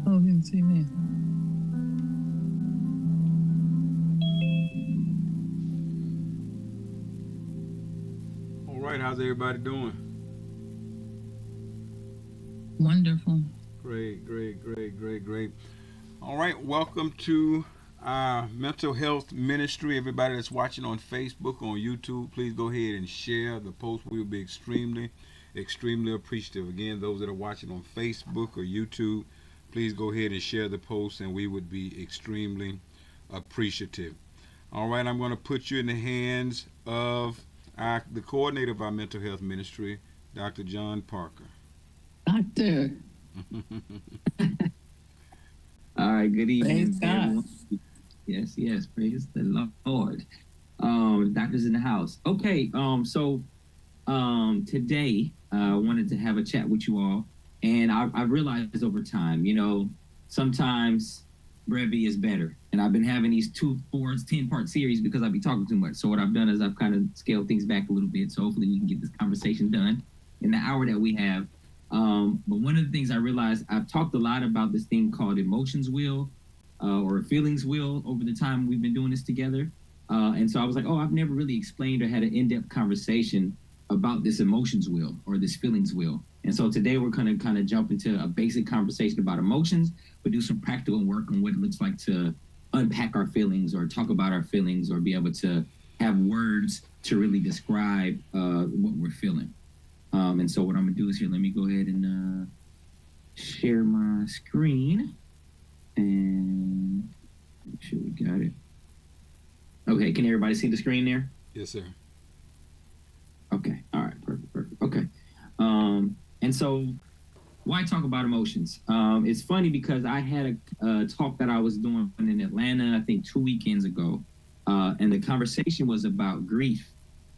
Oh, yes, amen. All right, how's everybody doing? Wonderful. Great, great, great, great, great. All right, welcome to our mental health ministry. Everybody that's watching on Facebook, on YouTube, please go ahead and share the post. We will be extremely, extremely appreciative. Again, those that are watching on Facebook or YouTube, please go ahead and share the post, and we would be extremely appreciative. All right, I'm going to put you in the hands of the coordinator of our mental health ministry, Dr. John Parker. Doctor. All right, good evening, Praise God. everyone. Yes, praise the Lord. Doctors in the house. Okay, so today I wanted to have a chat with you all, and I realized over time, sometimes brevity is better. And I've been having these 2, 4, 10-part series because I've been talking too much. So what I've done is I've kind of scaled things back a little bit. So hopefully we can get this conversation done in the hour that we have. But one of the things I realized, I've talked a lot about this thing called emotions wheel or feelings wheel over the time we've been doing this together. And so I was like, I've never really explained or had an in-depth conversation about this emotions wheel or this feelings wheel. And so today we're going to kind of jump into a basic conversation about emotions, but do some practical work on what it looks like to unpack our feelings or talk about our feelings or be able to have words to really describe what we're feeling. And so what I'm going to do is here, let me go ahead and share my screen and make sure we got it. Okay, can everybody see the screen there? Yes, sir. Okay, all right, perfect. Okay. And so why talk about emotions? It's funny because I had a talk that I was doing in Atlanta, I think 2 weekends ago, and the conversation was about grief.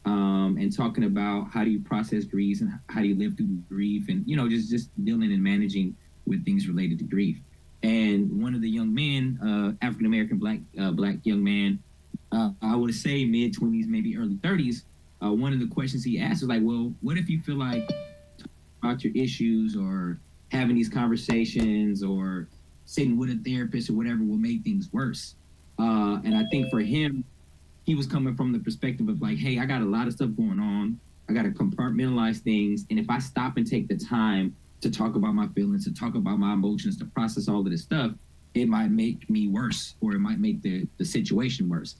And talking about how do you process grief and how do you live through grief and, just dealing and managing with things related to grief. And one of the young men, African-American black young man, I would say mid-20s, maybe early 30s, one of the questions he asked was like, well, what if you feel like about your issues or having these conversations or sitting with a therapist or whatever will make things worse? And I think for him, he was coming from the perspective of like, hey, I got a lot of stuff going on. I got to compartmentalize things. And if I stop and take the time to talk about my feelings, to talk about my emotions, to process all of this stuff, it might make me worse or it might make the situation worse.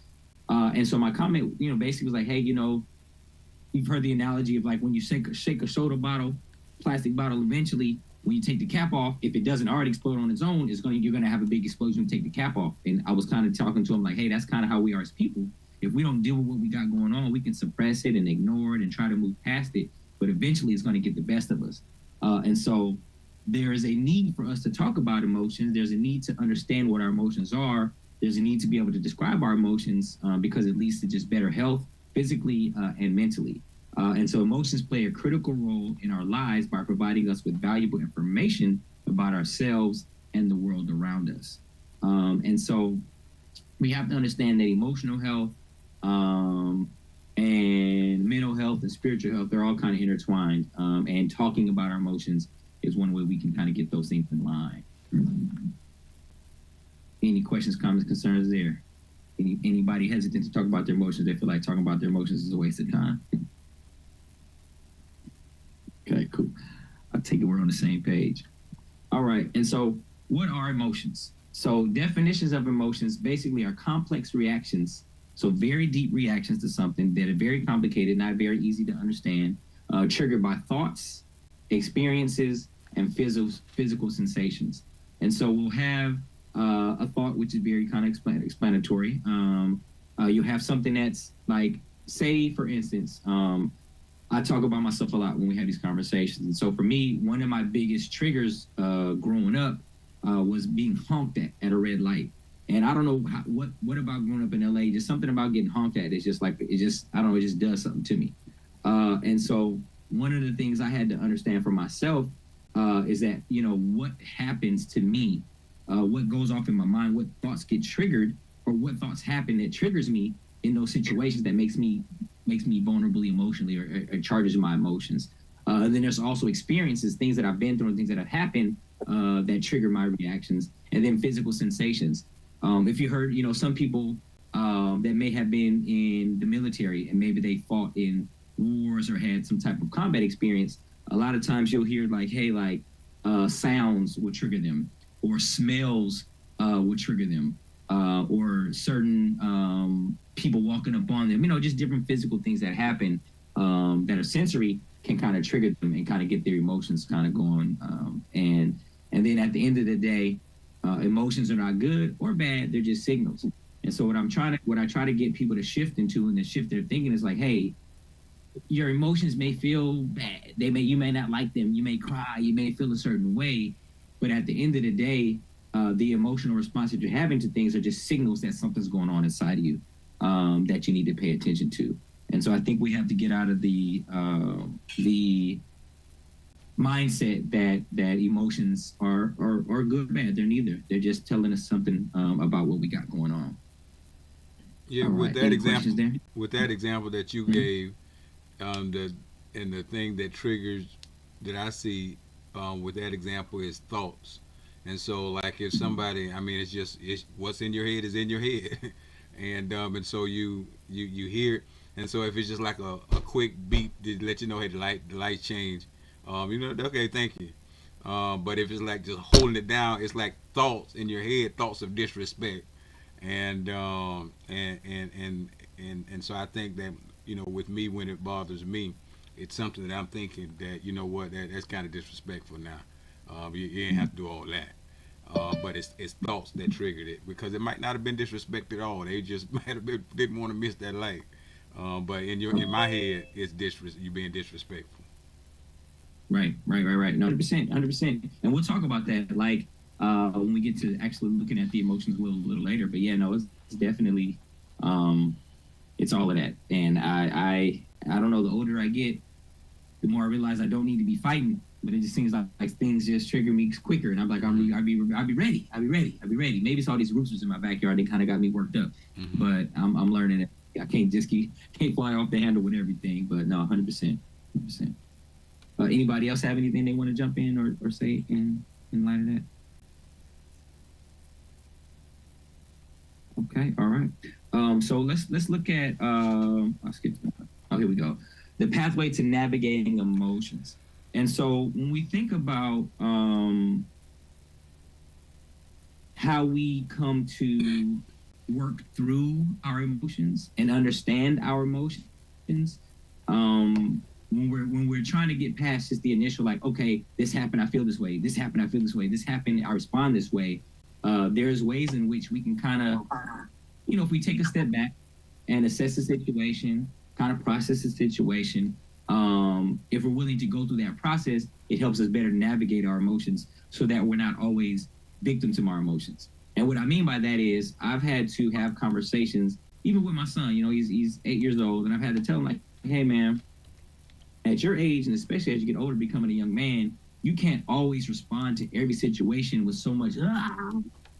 And so my comment, basically was like, hey, you've heard the analogy of like when you shake a soda bottle, plastic bottle, eventually when you take the cap off, if it doesn't already explode on its own, you're going to have a big explosion when you take the cap off. And I was kind of talking to him like, hey, that's kind of how we are as people. If we don't deal with what we got going on, we can suppress it and ignore it and try to move past it. But eventually it's going to get the best of us. And so there is a need for us to talk about emotions. There's a need to understand what our emotions are. There's a need to be able to describe our emotions because it leads to just better health physically and mentally. And so emotions play a critical role in our lives by providing us with valuable information about ourselves and the world around us. And so we have to understand that emotional health and mental health and spiritual health, they're all kind of intertwined. And talking about our emotions is one way we can kind of get those things in line. Any questions, comments, concerns there? Anybody hesitant to talk about their emotions? They feel like talking about their emotions is a waste of time. Okay, cool. I take it we're on the same page. All right, and so what are emotions? So definitions of emotions basically are complex reactions, so very deep reactions to something that are very complicated, not very easy to understand, triggered by thoughts, experiences, and physical sensations. And so we'll have a thought which is very kind of explanatory. You'll have something that's like say for instance, I talk about myself a lot when we have these conversations. And so for me, one of my biggest triggers growing up was being honked at a red light. And I don't know what about growing up in LA, just something about getting honked at. It's just like, I don't know, it just does something to me. And so one of the things I had to understand for myself is that, you know, what happens to me, what goes off in my mind, what thoughts get triggered, or what thoughts happen that triggers me in those situations that makes me vulnerably emotionally or charges my emotions. And then there's also experiences, things that I've been through and things that have happened that trigger my reactions, and then physical sensations. If you heard, you know, some people that may have been in the military and maybe they fought in wars or had some type of combat experience, a lot of times you'll hear like, hey, like sounds will trigger them, or smells will trigger them, or certain people walking up on them, you know, just different physical things that happen that are sensory can kind of trigger them and kind of get their emotions kind of going. And then at the end of the day, emotions are not good or bad, they're just signals. And so what I try to get people to shift into and to shift their thinking is like, hey, your emotions may feel bad. You may not like them. You may cry. You may feel a certain way. But at the end of the day, the emotional response that you're having to things are just signals that something's going on inside of you that you need to pay attention to. And so I think we have to get out of the mindset that emotions are good or bad. They're neither. They're just telling us something about what we got going on. Yeah, All with right. Any that questions there? example that you gave, the thing that triggers that I see with that example is thoughts. And so, like, if somebody, I mean, it's what's in your head is in your head, and so you hear it, and so if it's just like a quick beep to let you know, hey, the light changed, you know, okay, thank you. But if it's like just holding it down, it's like thoughts in your head, thoughts of disrespect, and and so I think that, you know, with me, when it bothers me, it's something that I'm thinking that, you know what, that's kind of disrespectful now. You ain't have to do all that. But it's thoughts that triggered it, because it might not have been disrespect at all. They just might have been, didn't want to miss that light. But in my head, it's you being disrespectful. Right. 100%. And we'll talk about that, like, when we get to actually looking at the emotions a little later. But yeah, no, it's definitely, it's all of that. And I don't know, the older I get, the more I realize I don't need to be fighting, but it just seems like things just trigger me quicker. And I'm like, I'll be ready. Maybe it's all these roosters in my backyard. They kind of got me worked up, but I'm learning it. I can't fly off the handle with everything, but no, 100%. Anybody else have anything they want to jump in or say in light of that? Okay, all right. So let's look at I'll skip. Oh, here we go. The pathway to navigating emotions. And so when we think about how we come to work through our emotions and understand our emotions, when we're trying to get past just the initial, like, okay, this happened, I feel this way. This happened, I feel this way. This happened, I respond this way. There's ways in which we can kind of, you know, if we take a step back and assess the situation, kind of process the situation. If we're willing to go through that process, it helps us better navigate our emotions so that we're not always victim to our emotions. And what I mean by that is I've had to have conversations, even with my son, you know, he's 8 years old, and I've had to tell him, like, hey, man, at your age, and especially as you get older, becoming a young man, you can't always respond to every situation with so much,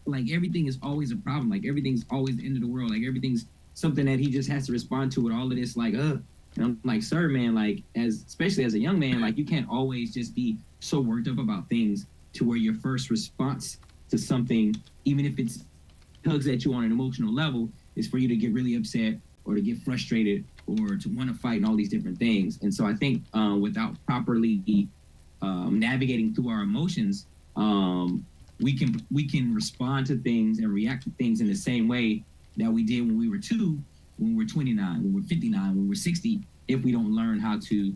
like everything is always a problem. Like everything's always the end of the world. Like everything's something that he just has to respond to with all of this, like, And I'm like, sir, man, like, especially as a young man, like, you can't always just be so worked up about things to where your first response to something, even if it tugs at you on an emotional level, is for you to get really upset or to get frustrated or to want to fight and all these different things. And so I think without properly navigating through our emotions, we can respond to things and react to things in the same way that we did when we were 2, when we're 29, when we're 59, when we're 60, if we don't learn how to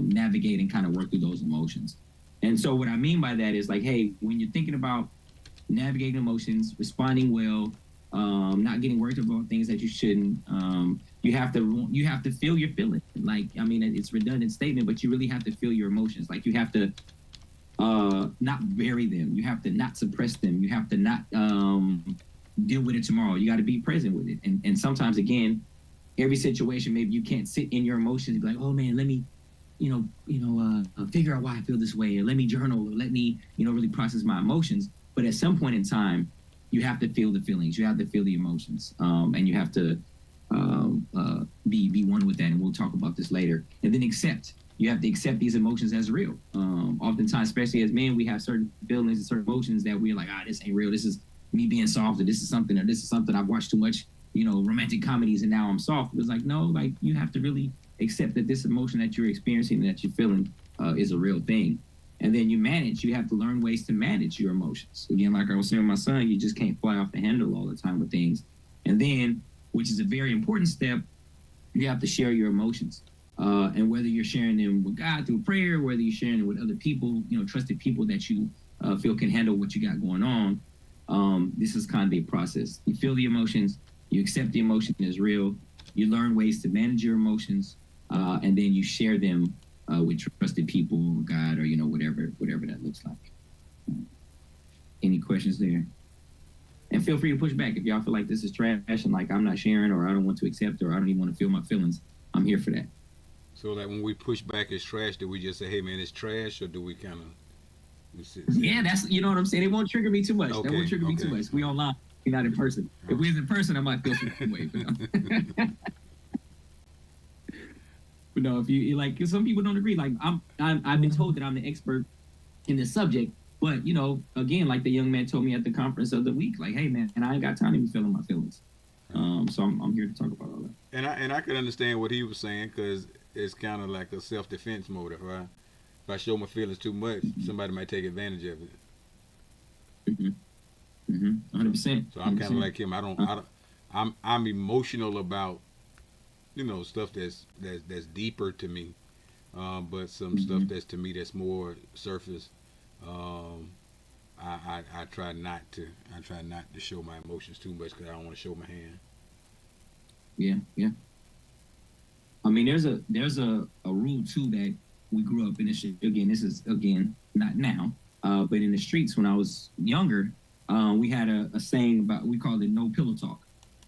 navigate and kind of work through those emotions. And so what I mean by that is, like, hey, when you're thinking about navigating emotions, responding well, not getting worked about things that you shouldn't, you have to feel your feeling. Like, I mean, it's a redundant statement, but you really have to feel your emotions. Like, you have to not bury them. You have to not suppress them. You have to not deal with it tomorrow. You got to be present with it. And sometimes, again, every situation, maybe you can't sit in your emotions and be like, oh man, let me, figure out why I feel this way, or let me journal, or let me, really process my emotions. But at some point in time, you have to feel the feelings. You have to feel the emotions, and you have to be one with that. And we'll talk about this later. And then accept. You have to accept these emotions as real. Oftentimes, especially as men, we have certain feelings and certain emotions that we're like, this ain't real. This is me being soft, or this is something I've watched too much, romantic comedies and now I'm soft. It's like, no, like, you have to really accept that this emotion that you're experiencing, that you're feeling, is a real thing. And then you have to learn ways to manage your emotions. Again, like I was saying with my son, you just can't fly off the handle all the time with things. And then, which is a very important step, you have to share your emotions. And whether you're sharing them with God through prayer, whether you're sharing it with other people, trusted people that you feel can handle what you got going on, this is kind of a process. You feel the emotions, you accept the emotion as real, you learn ways to manage your emotions, and then you share them with trusted people, God, or whatever that looks like. Any questions there? And feel free to push back if y'all feel like this is trash and like I'm not sharing, or I don't want to accept, or I don't even want to feel my feelings. I'm here for that. So that when we push back it's trash, do we just say, hey man, it's trash, or do we kind of? Yeah, that's, what I'm saying. It won't trigger me too much. Okay, that won't trigger me too much. We online, we're not in person. If we was in person, I might feel some way. But no, if you like, some people don't agree. Like I've been told that I'm the expert in this subject, but again, like the young man told me at the conference of the week, like, hey man, and I ain't got time to be feeling my feelings. So I'm here to talk about all that. And I could understand what he was saying, because it's kind of like a self-defense motive, right? If I show my feelings too much, somebody might take advantage of it. 100%. So I'm kind of like him. I'm emotional about stuff that's deeper to me, but some stuff that's to me that's more surface. I try not to show my emotions too much, because I don't want to show my hand. Yeah. I mean, there's a rule too that we grew up in. This is not now, but in the streets when I was younger, we had a saying about, we called it no pillow talk,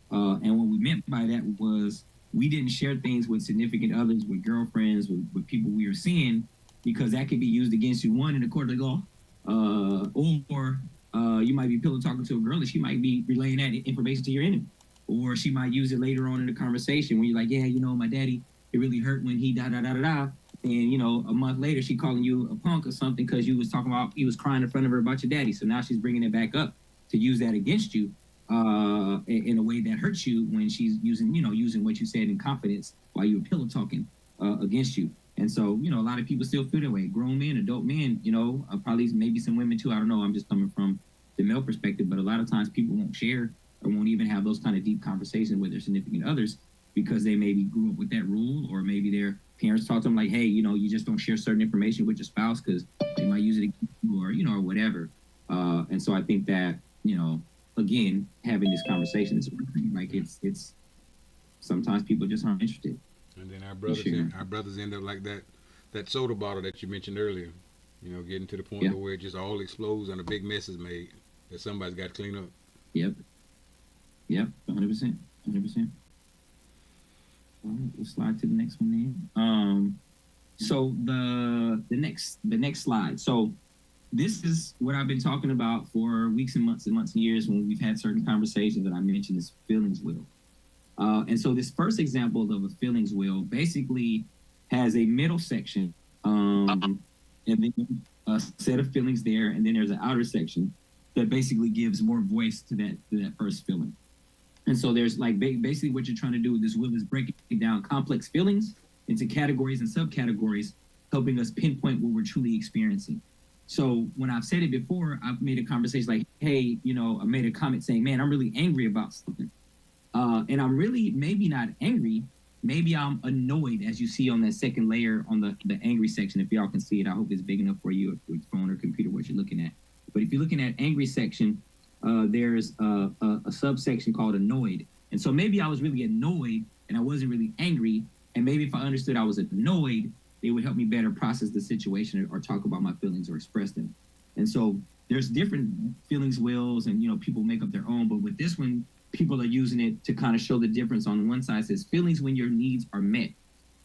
and what we meant by that was we didn't share things with significant others, with girlfriends, with people we were seeing, because that could be used against you, one, in the court of law, or you might be pillow talking to a girl and she might be relaying that information to your enemy, or she might use it later on in the conversation when you're like, yeah, my daddy, it really hurt when he da-da-da-da-da, and a month later she calling you a punk or something because you was crying in front of her about your daddy. So now she's bringing it back up to use that against you in a way that hurts you, when she's using what you said in confidence while you were pillow talking against you. And so, a lot of people still feel that way. Grown men, adult men, probably maybe some women too. I don't know. I'm just coming from the male perspective, but a lot of times people won't share or won't even have those kind of deep conversations with their significant others, because they maybe grew up with that rule, or maybe their parents taught them like, hey, you just don't share certain information with your spouse because they might use it against you, or whatever. And so I think that, again, having this conversation is like, it's sometimes people just aren't interested. And then our brothers end up like that soda bottle that you mentioned earlier, getting to the point where it just all explodes and a big mess is made that somebody's got to clean up. Yep, 100%. All right, we'll slide to the next one then. So the next slide. So this is what I've been talking about for weeks and months and years when we've had certain conversations that I mentioned, is feelings wheel. And so this first example of a feelings wheel basically has a middle section, and then a set of feelings there, and then there's an outer section that basically gives more voice to that first feeling. And so there's like basically what you're trying to do with this wheel is breaking down complex feelings into categories and subcategories, helping us pinpoint what we're truly experiencing. So when I've said it before, I've made a conversation like, hey, I made a comment saying, man, I'm really angry about something. And I'm really maybe not angry. Maybe I'm annoyed, as you see on that second layer on the angry section. If y'all can see it, I hope it's big enough for you with phone or computer, what you're looking at. But if you're looking at angry section, there's a subsection called annoyed. And so maybe I was really annoyed and I wasn't really angry. And maybe if I understood I was annoyed, it would help me better process the situation or talk about my feelings or express them. And so there's different feelings wheels, and people make up their own. But with this one, people are using it to kind of show the difference. On one side, it says feelings when your needs are met.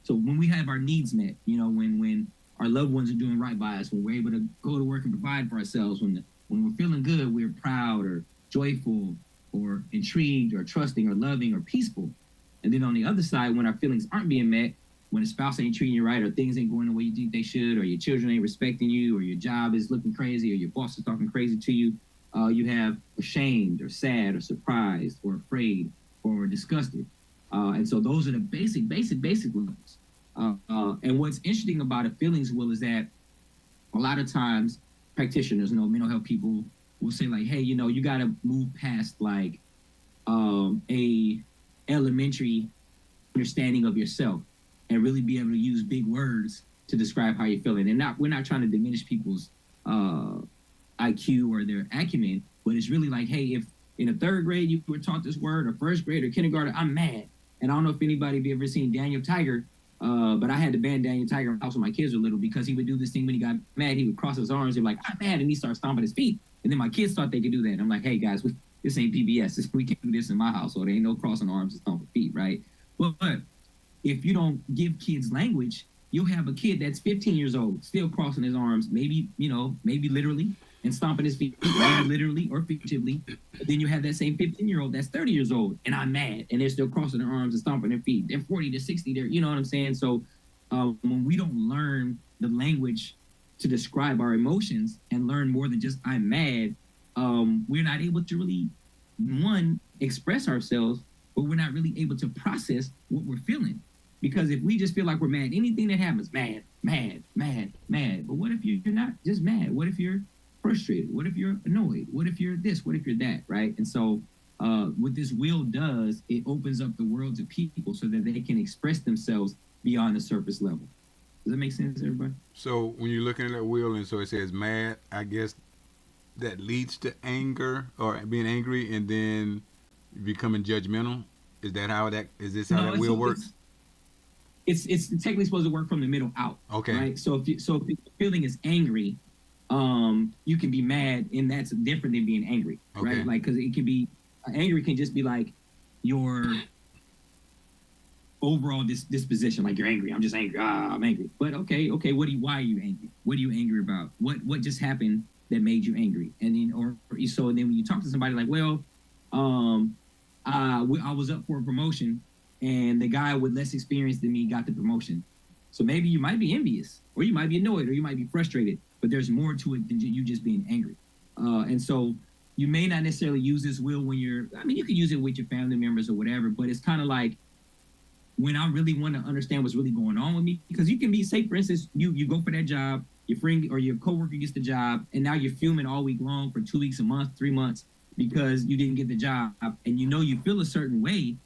So when we have our needs met, when our loved ones are doing right by us, when we're able to go to work and provide for ourselves, when we're feeling good, we're proud or joyful or intrigued or trusting or loving or peaceful. And then on the other side, when our feelings aren't being met, when a spouse ain't treating you right, or things ain't going the way you think they should, or your children ain't respecting you, or your job is looking crazy, or your boss is talking crazy to you, you have ashamed or sad or surprised or afraid or disgusted. And so those are the basic levels. And what's interesting about a feelings wheel is that a lot of times practitioners, mental health people will say like, hey, you got to move past like a elementary understanding of yourself and really be able to use big words to describe how you're feeling. And we're not trying to diminish people's IQ or their acumen, but it's really like, hey, if in the third grade you were taught this word, or first grade or kindergarten, I'm mad. And I don't know if anybody have ever seen Daniel Tiger, but I had to ban Daniel Tiger in the house when my kids were little, because he would do this thing when he got mad. He would cross his arms and be like, I'm mad, and he started stomping his feet. And then my kids thought they could do that. And I'm like, hey guys, this ain't PBS. We can't do this in my household. There ain't no crossing arms and stomping feet, right? But if you don't give kids language, you'll have a kid that's 15 years old, still crossing his arms, maybe literally, and stomping his feet, maybe literally or figuratively. But then you have that same 15-year-old that's 30 years old, and I'm mad, and they're still crossing their arms and stomping their feet. They're 40 to 60, you know what I'm saying? So when we don't learn the language to describe our emotions and learn more than just I'm mad, we're not able to really, one, express ourselves, but we're not really able to process what we're feeling. Because if we just feel like we're mad, anything that happens, mad. But what if you're not just mad? What if you're frustrated? What if you're annoyed? What if you're this? What if you're that, right? And so what this wheel does, it opens up the world to people so that they can express themselves beyond the surface level. Does that make sense, everybody? So when you're looking at that wheel, and so it says mad, I guess that leads to anger or being angry, and then becoming judgmental. Is this how that wheel works? It's technically supposed to work from the middle out. Okay. Right. So if the feeling is angry, you can be mad, and that's different than being angry. Okay. Right. Like, because it can be angry can just be like your overall disposition. Like, you're angry. I'm just angry. I'm angry. But okay. Why are you angry? What are you angry about? What just happened that made you angry? And then then when you talk to somebody like, well, I was up for a promotion, and the guy with less experience than me got the promotion. So maybe you might be envious, or you might be annoyed, or you might be frustrated, but there's more to it than you just being angry. And so you may not necessarily use this wheel when you can use it with your family members or whatever, but it's kind of like when I really want to understand what's really going on with me, because you can be, say for instance, you go for that job, your friend or your coworker gets the job, and now you're fuming all week long for 2 weeks, a month, 3 months, because you didn't get the job, and you feel a certain way,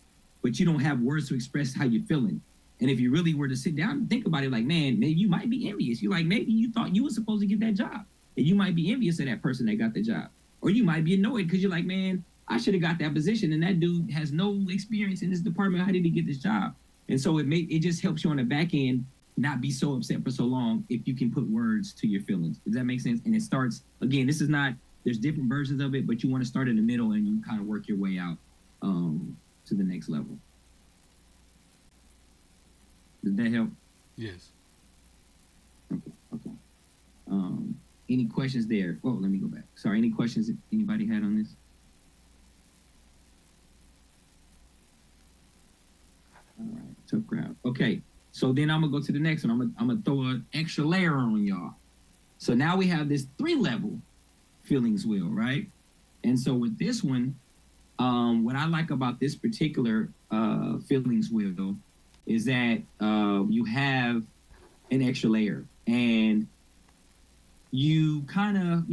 but you don't have words to express how you're feeling. And if you really were to sit down and think about it, like, man, maybe you might be envious. You're like, maybe you thought you were supposed to get that job, and you might be envious of that person that got the job. Or you might be annoyed because you're like, man, I should have got that position, and that dude has no experience in this department. How did he get this job? And so it just helps you on the back end not be so upset for so long if you can put words to your feelings. Does that make sense? And it starts, again, there's different versions of it, but you want to start in the middle and you kind of work your way out to the next level. Did that help? Yes. Okay. Any questions there? Oh, let me go back. Sorry, any questions that anybody had on this? All right, tough crowd. Okay, so then I'm gonna go to the next one. I'm gonna throw an extra layer on y'all. So now we have this 3-level feelings wheel, right? And so with this one, what I like about this particular feelings wheel is that you have an extra layer, and you kind of,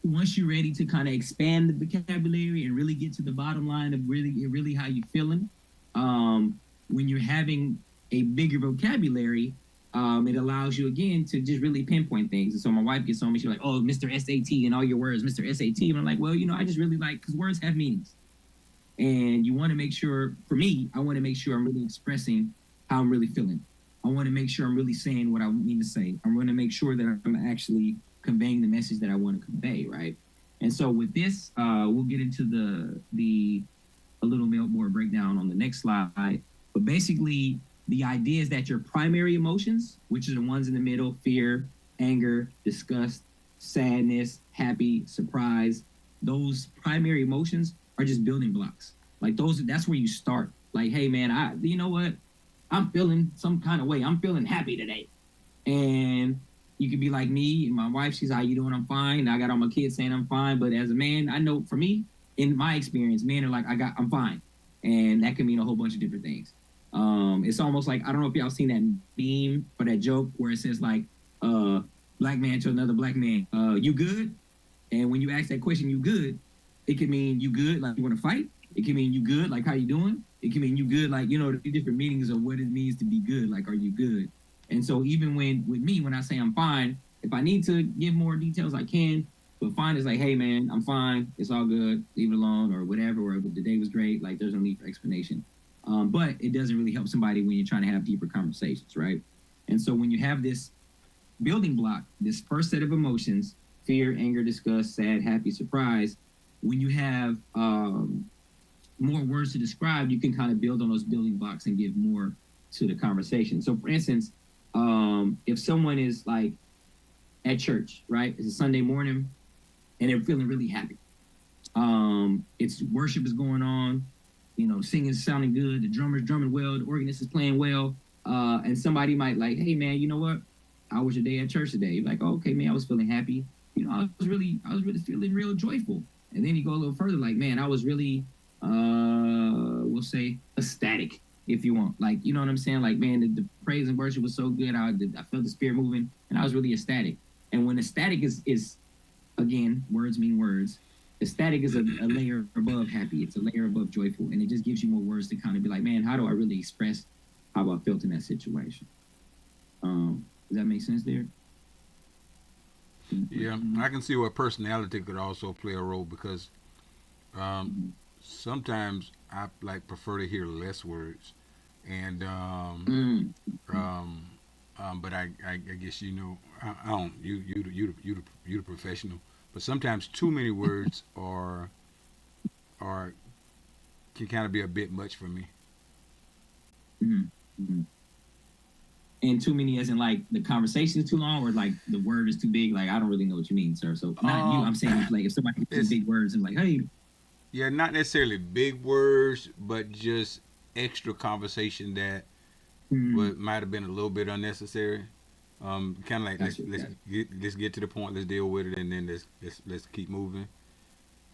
once you're ready to kind of expand the vocabulary and really get to the bottom line of really how you're feeling, when you're having a bigger vocabulary, it allows you, again, to just really pinpoint things. And so my wife gets on me, she's like, oh, Mr. SAT and all your words, Mr. SAT. And I'm like, well, I just really like, because words have meanings. And you want to make sure, for me, I want to make sure I'm really expressing how I'm really feeling. I want to make sure I'm really saying what I mean to say. I want to make sure that I'm actually conveying the message that I want to convey, right? And so with this, we'll get into the a little more breakdown on the next slide. But basically, the idea is that your primary emotions, which are the ones in the middle, fear, anger, disgust, sadness, happy, surprise, those primary emotions are just building blocks. Like that's where you start. Like, hey man, you know what? I'm feeling some kind of way. I'm feeling happy today. And you could be like me and my wife, she's, how you doing? I'm fine. I got all my kids saying I'm fine. But as a man, I know for me, in my experience, men are like, I'm fine. And that can mean a whole bunch of different things. It's almost like, I don't know if y'all seen that meme or that joke where it says like, black man to another black man, you good? And when you ask that question, you good, it can mean you good, like you want to fight. It can mean you good, like how you doing? It can mean you good, like, you know, the different meanings of what it means to be good, like, are you good? And so even with me, when I say I'm fine, if I need to give more details, I can. But fine is like, hey man, I'm fine. It's all good. Leave it alone or whatever. Or the day was great. Like there's no need for explanation. But it doesn't really help somebody when you're trying to have deeper conversations, right? And so when you have this building block, this first set of emotions, fear, anger, disgust, sad, happy, surprise, when you have more words to describe, you can kind of build on those building blocks and give more to the conversation. So for instance, if someone is like at church, right? It's a Sunday morning and they're feeling really happy. It's worship is going on, you know, singing is sounding good, the drummer's drumming well, the organist is playing well, and somebody might like, hey man, you know what? How was your day at church today? You're like, oh, okay, man, I was feeling happy. You know, I was really feeling real joyful. And then you go a little further, like, man, I was really, we'll say, ecstatic, if you want. Like, you know what I'm saying? Like, man, the praise and worship was so good. I felt the spirit moving, and I was really ecstatic. And when ecstatic is again, words mean words. Ecstatic is a layer above happy. It's a layer above joyful. And it just gives you more words to kind of be like, man, how do I really express how I felt in that situation? Does that make sense there? Yeah, I can see where personality could also play a role because sometimes I like prefer to hear less words, and but I guess you know I don't you the professional, but sometimes too many words are can kind of be a bit much for me. Mm-hmm. And too many as in like the conversation is too long or like the word is too big. Like, I don't really know what you mean, sir. So not you, I'm saying like if somebody gets big words and like, hey. Yeah, not necessarily big words, but just extra conversation that might have been a little bit unnecessary. Kind of like let's get to the point, let's deal with it, and then let's keep moving.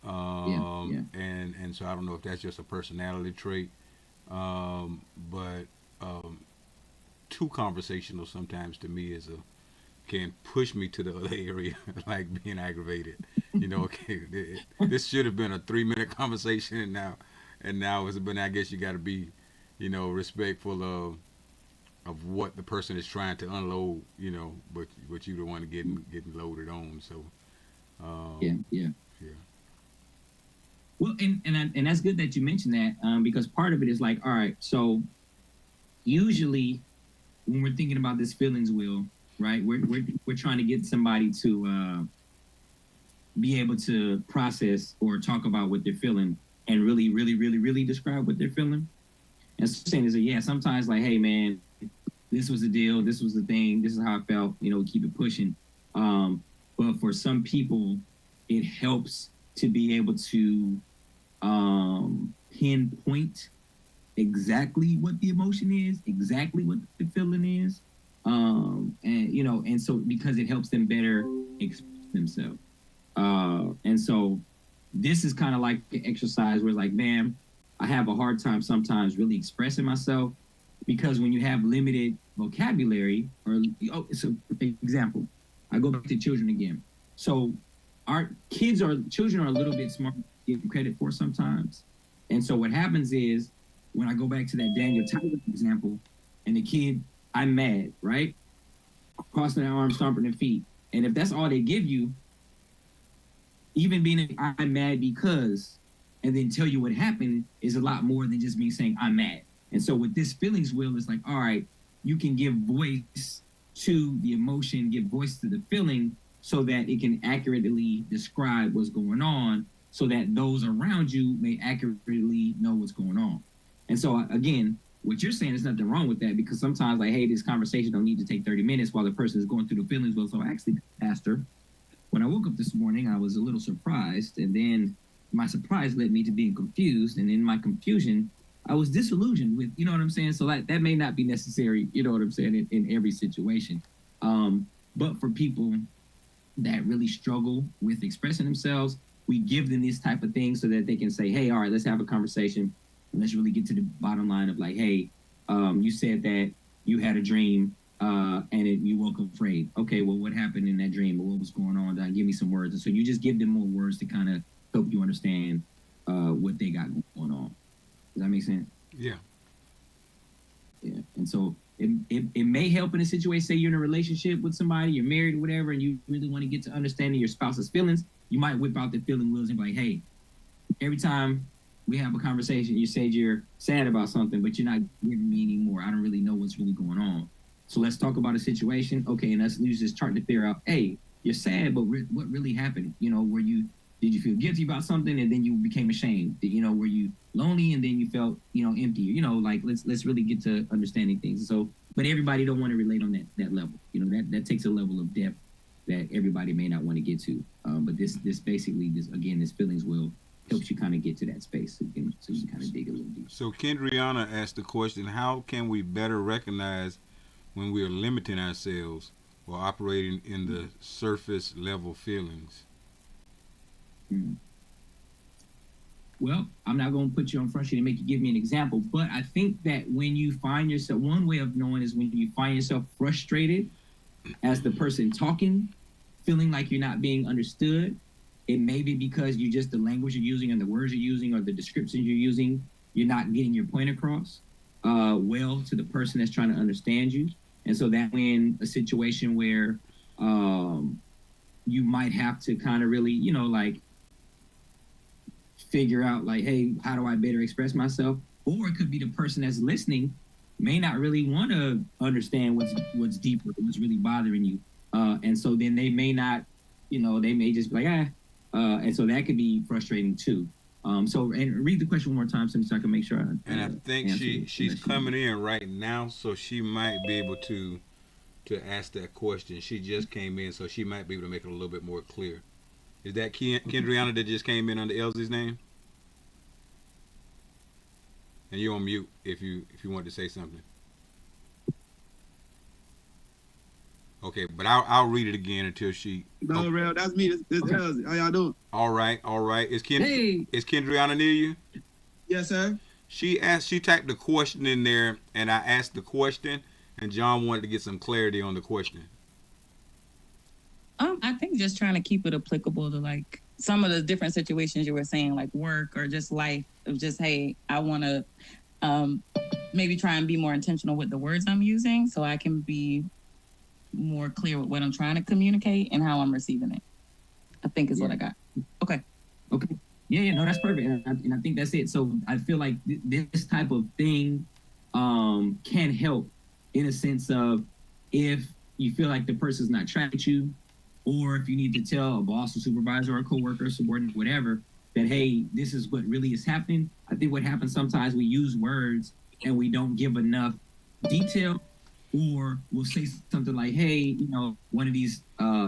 And so I don't know if that's just a personality trait, but too conversational sometimes to me can push me to the other area, like being aggravated. You know, okay, this should have been a 3-minute conversation, and now it's been. I guess you got to be, you know, respectful of what the person is trying to unload. You know, but you the one getting loaded on. So, yeah. Well, and that's good that you mentioned that because part of it is like, all right, so usually when we're thinking about this feelings wheel, right? We're trying to get somebody to be able to process or talk about what they're feeling and really, really, really, really describe what they're feeling. And so saying is that, yeah, sometimes like, hey man, this was the deal, this was the thing, this is how I felt, you know, keep it pushing. But for some people, it helps to be able to pinpoint exactly what the emotion is, exactly what the feeling is, and you know, and so because it helps them better express themselves. And so this is kind of like an exercise where it's like, man, I have a hard time sometimes really expressing myself because when you have limited vocabulary, or so example, I go back to children again. So our children are a little bit smart to give credit for sometimes. And so what happens is when I go back to that Daniel Tiger example, and the kid, I'm mad, right? Crossing their arms, stomping their feet. And if that's all they give you, even being I'm mad because, and then tell you what happened is a lot more than just me saying I'm mad. And so with this feelings wheel, it's like, all right, you can give voice to the emotion, give voice to the feeling so that it can accurately describe what's going on so that those around you may accurately know what's going on. And so again, what you're saying is nothing wrong with that, because sometimes like, hey, this conversation don't need to take 30 minutes while the person is going through the feelings wheel. So actually, Pastor, when I woke up this morning, I was a little surprised, and then my surprise led me to being confused, and in my confusion, I was disillusioned with, you know what I'm saying? So that may not be necessary, you know what I'm saying, in every situation. But for people that really struggle with expressing themselves, we give them this type of thing so that they can say, hey, all right, let's have a conversation. And let's really get to the bottom line of like, hey, you said that you had a dream and you woke up afraid. Okay, well, what happened in that dream, or what was going on? Give me some words. And so you just give them more words to kind of help you understand what they got going on. Does that make sense? Yeah. Yeah. And so it may help in a situation, say you're in a relationship with somebody, you're married or whatever, and you really want to get to understanding your spouse's feelings. You might whip out the feeling wheels and be like, hey, every time we have a conversation, you said you're sad about something, but you're not giving me any more. I don't really know what's really going on. So let's talk about a situation. Okay, and let's use this chart to figure out, hey, you're sad, but what really happened? You know, did you feel guilty about something and then you became ashamed? You know, were you lonely and then you felt, you know, empty? You know, like let's really get to understanding things. So, but everybody don't want to relate on that level. You know, that takes a level of depth that everybody may not want to get to. But this basically, this feelings wheel helps you kind of get to that space so you can kind of dig a little deeper. So Kendriana asked the question, how can we better recognize when we are limiting ourselves or operating in the surface level feelings? Well, I'm not going to put you on front sheet and make you give me an example, but I think that when you find yourself, one way of knowing is when you find yourself frustrated as the person talking, feeling like you're not being understood. It may be because you just, the language you're using and the words you're using or the descriptions you're using, you're not getting your point across well to the person that's trying to understand you. And so that when a situation where you might have to kind of really, you know, like figure out like, hey, how do I better express myself? Or it could be the person that's listening may not really want to understand what's deeper, what's really bothering you. And so then they may not, you know, they may just be like, and so that could be frustrating too. So, and read the question one more time so I can make sure. And I think she's coming in right now, so she might be able to ask that question. She just came in, so she might be able to make it a little bit more clear. Is that Kendriana that just came in under Elsie's name? And you're on mute if you want to say something. Okay, but I'll read it again until she. No, real. That's me. This Okay. Elsie. How y'all doing? All right. Is Hey. Kendriana near you? Yes, sir. She typed the question in there, and I asked the question, and John wanted to get some clarity on the question. I think just trying to keep it applicable to like some of the different situations you were saying, like work or just life. Of just, hey, I want to maybe try and be more intentional with the words I'm using, so I can be more clear with what I'm trying to communicate and how I'm receiving it. I think is what I got. Okay. Yeah, no, that's perfect. And I think that's it. So I feel like this type of thing can help in a sense of if you feel like the person's not tracking you, or if you need to tell a boss or supervisor or a coworker, subordinate, whatever, that, hey, this is what really is happening. I think what happens sometimes we use words and we don't give enough detail, or we'll say something like, hey, you know, one of these